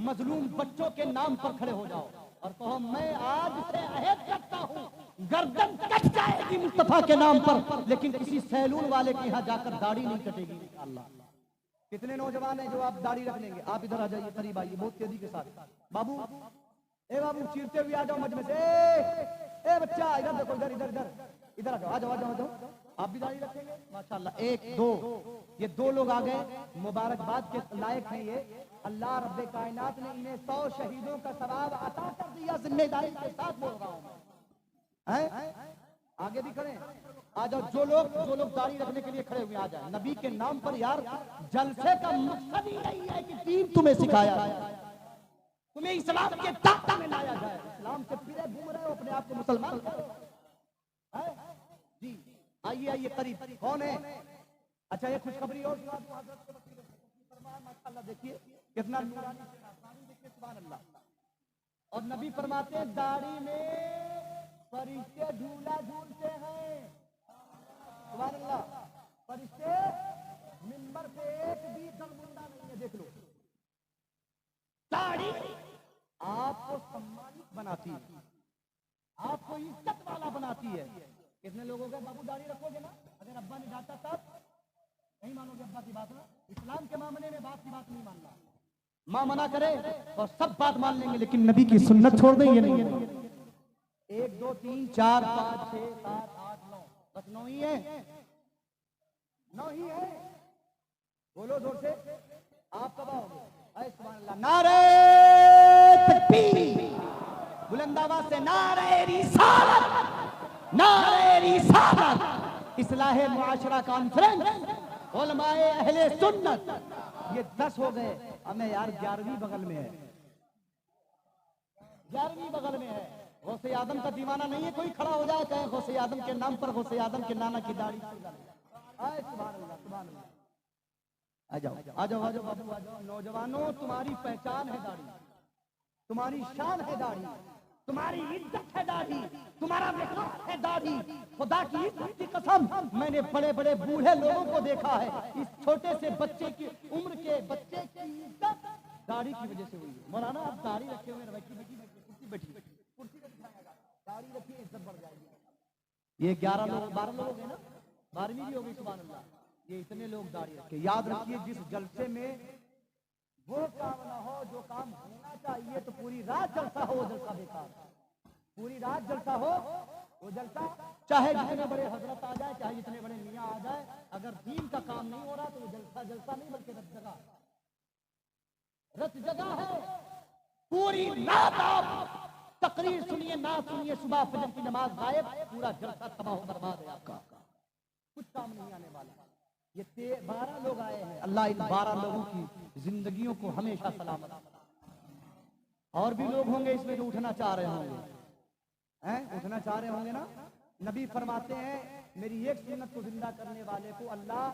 मजलूम बच्चों के नाम पर खड़े हो जाओ और कहो मैं आज से अहद करता हूं, गर्दन कट जाएगी मुस्तफा के नाम पर, लेकिन किसी सैलून वाले के यहाँ जाकर दाढ़ी नहीं कटेगी इंशाअल्लाह। कितने नौजवान हैं जो आप दाढ़ी रख लेंगे? आप इधर आ जाइए, करीब आइए बहुत तेजी के साथ। बाबू, ए बाबू, चीरते हुए आ जाओ मजमे से। ए बच्चा, इधर देखो, इधर इधर इधर इधर आ जाओ, आ जाओ, आ जाओ, आ जाओ। आप भी दाढ़ी रखेंगे? माशाअल्लाह। 1 2, ये 2 लोग आ गए, मुबारकबाद के लायक हैं ये। अल्लाह रब्बे कायनात ने इन्हें 100 शहीदों का सवाब अता कर दिया। जिम्मेदारी के साथ बोल रहा हूं मैं। आगे भी खड़े आ जाओ, जो लोग दाढ़ी रखने के लिए खड़े हुए आ जाए नबी के नाम पर। यार जलसे का मकसद ही यही है कि दीन तुम्हें सिखाया है। तुम्हें इस्लाम के दायरे में लाया जाए। इस्लाम से फिरे घूम रहे हो, अपने आप को मुसलमान कह रहे हो। है? जी आइए आइए करीब। कौन है? अच्छा ये खुशखबरी और सुना दूं, हज़रत के वसीले से। फरमाया माशाअल्लाह, देखिए कितना नूरानी चेहरा, दाढ़ी देखिए, सुभान अल्लाह। और नबी फरमाते हैं दाढ़ी में फरिश्ते झूला झूलते हैं, सुभान अल्लाह। फरिश्ते मिंबर पे एक भी दरमुंडा नहीं है, देख लो। दाढ़ी आपको सम्मानित बनाती है, आपको इज्जत वाला बनाती है। कितने लोगों के बाबू दाढ़ी रखोगे ना, अगर अब्बा ने डांटा तब नहीं मानोगे अब्बा की बात ना। इस्लाम के मामले में बाप की बात नहीं मानना। माँ मना करे और सब बात मान लेंगे, लेकिन नबी की सुन्नत छोड़ देंगे नहीं। 1 2 3 4 5 6 7 8 9, बस 9 ही है, 9 ही है। बोलो जोर से, आप कब आओगे? सुभान अल्लाह। नारे तकबीर, बुलंद आवाज से नारे रिसालत, नारे रिसालत। इस्लाहे मुआशरा कॉन्फ्रेंस, उलमाए अहले सुन्नत, ये 10 हो गए। हमें यार 11वीं बगल में है, 11वीं बगल में है। गौसे आदम का दीवाना नहीं है कोई खड़ा हो जाए कहे गौसे आदम के नाम पर गौसे आदम के नाना की दाढ़ी। सुभान अल्लाह, सुभान अल्लाह। आ जाओ आ जाओ आ जाओ बाबू आ जाओ। नौजवानों, तुम्हारी पहचान है दाढ़ी, तुम्हारी शान है दाढ़ी, तुम्हारी इज्जत है दाढ़ी, तुम्हारा विकास है दाढ़ी। खुदा की इज्जत की कसम, मैंने बड़े बड़े बूढ़े लोगों को देखा है, इस छोटे से बच्चे की उम्र के बच्चे की इज्जत दाढ़ी की वजह से हुई है। मौलाना आप दाढ़ी रखे हुए, कुर्सी बैठी कुर्सी पे बिठाएगा, दाढ़ी रखिए, इज्जत बढ़ जाएगी। ये 11 लोग 12 लोग हैं ना, 12वीं भी हो गई, सुभान अल्लाह। ये इतने लोग दाढ़ी रखे। याद रखिए, जिस जलसे में वो काम ना हो जो काम होना चाहिए, तो पूरी रात जलसा हो वो जलसा बेकार। पूरी रात जलसा हो वो जलसा, चाहे जितने बड़े हजरत आ जाए, चाहे जितने बड़े मियाँ आ जाए, अगर दीन का काम नहीं हो रहा तो वो जलसा जलसा नहीं बल्कि रत जगह है। पूरी रात आप तकरीर सुनिए ना सुनिए, सुबह फजर की नमाज गायब, पूरा जलसा तबाह बर्बाद है आपका, कुछ काम नहीं आने वाला। ये 12 लोग आए हैं, अल्लाह इन 12 लोगों की जिंदगियों को हमेशा सलामत। और भी लोग होंगे इसमें जो उठना चाह रहे होंगे, हैं उठना चाह रहे होंगे ना। नबी फरमाते हैं, मेरी एक सुन्नत को जिंदा करने वाले को अल्लाह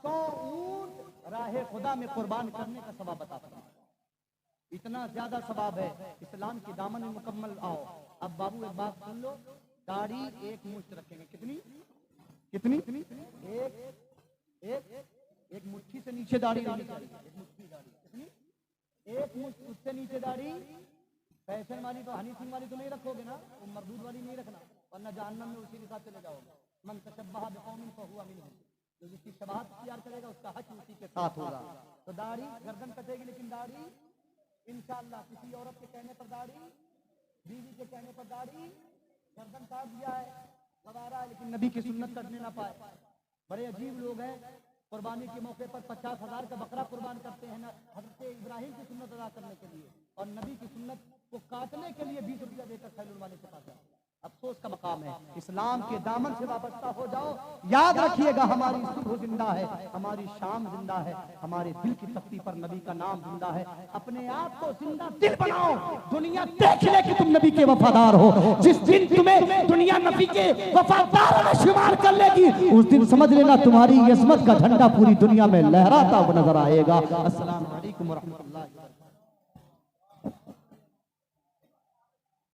100 ऊंट राहे खुदा में कुर्बान करने का सवाब बताता है। इतना ज्यादा सवाब है। इस्लाम के दामन में मुकम्मल आओ। अब बाबू एक बात सुन लो, दाढ़ी एक मुश्त रखेंगे, कितनी कितनी? एक मुट्ठी से नीचे दाढ़ी रहनी चाहिए। एक मुट्ठी दाढ़ी कितनी? एक मुट्ठी, उससे नीचे दाढ़ी। फैशन वाली तो, हनी सिंह वाली तो नहीं रखोगे ना, वो मरदूद वाली नहीं रखना, वरना जहन्नम में उसी के साथ चले जाओगे। मन तशब्बह बिकौमिन फहुवा मिनहुम, जो जिसकी शबाहत तैयार करेगा उसका हक उसी के साथ होगा। तो दाढ़ी, गर्दन कटेगी लेकिन दाढ़ी इंशाअल्लाह। किसी औरत के कहने पर दाढ़ी, बीवी के कहने पर दाढ़ी, गर्दन काट दिया है, गवारा है, लेकिन नबी की सुन्नत कटने ना पाए। बड़े अजीब लोग हैं, कुर्बानी के मौके पर 50,000 का बकरा कुर्बान करते हैं ना, हज़रत इब्राहिम की सुन्नत अदा करने के लिए, और नबी की सुन्नत को काटने के लिए 20 रुपया देकर खैलुल वाले के पास जाओ। अफसोस का मकाम है। इस्लाम के दामन से वाबस्ता हो जाओ। याद रखिएगा, हमारी सुबह जिंदा है, हमारी शाम जिंदा है, हमारे दिल की तख्ती पर नबी का नाम जिंदा है। अपने आप को जिंदा दिल बनाओ, दुनिया देख ले कि तुम नबी के वफादार हो। जिस दिन तुम्हें दुनिया नबी के वफादार में शुमार कर लेगी, उस दिन समझ लेना तुम्हारी इस्मत का झंडा पूरी दुनिया में लहराता हुआ नजर आएगा। अस्सलाम वालेकुम व रहमतुल्लाहि व बरकातहू।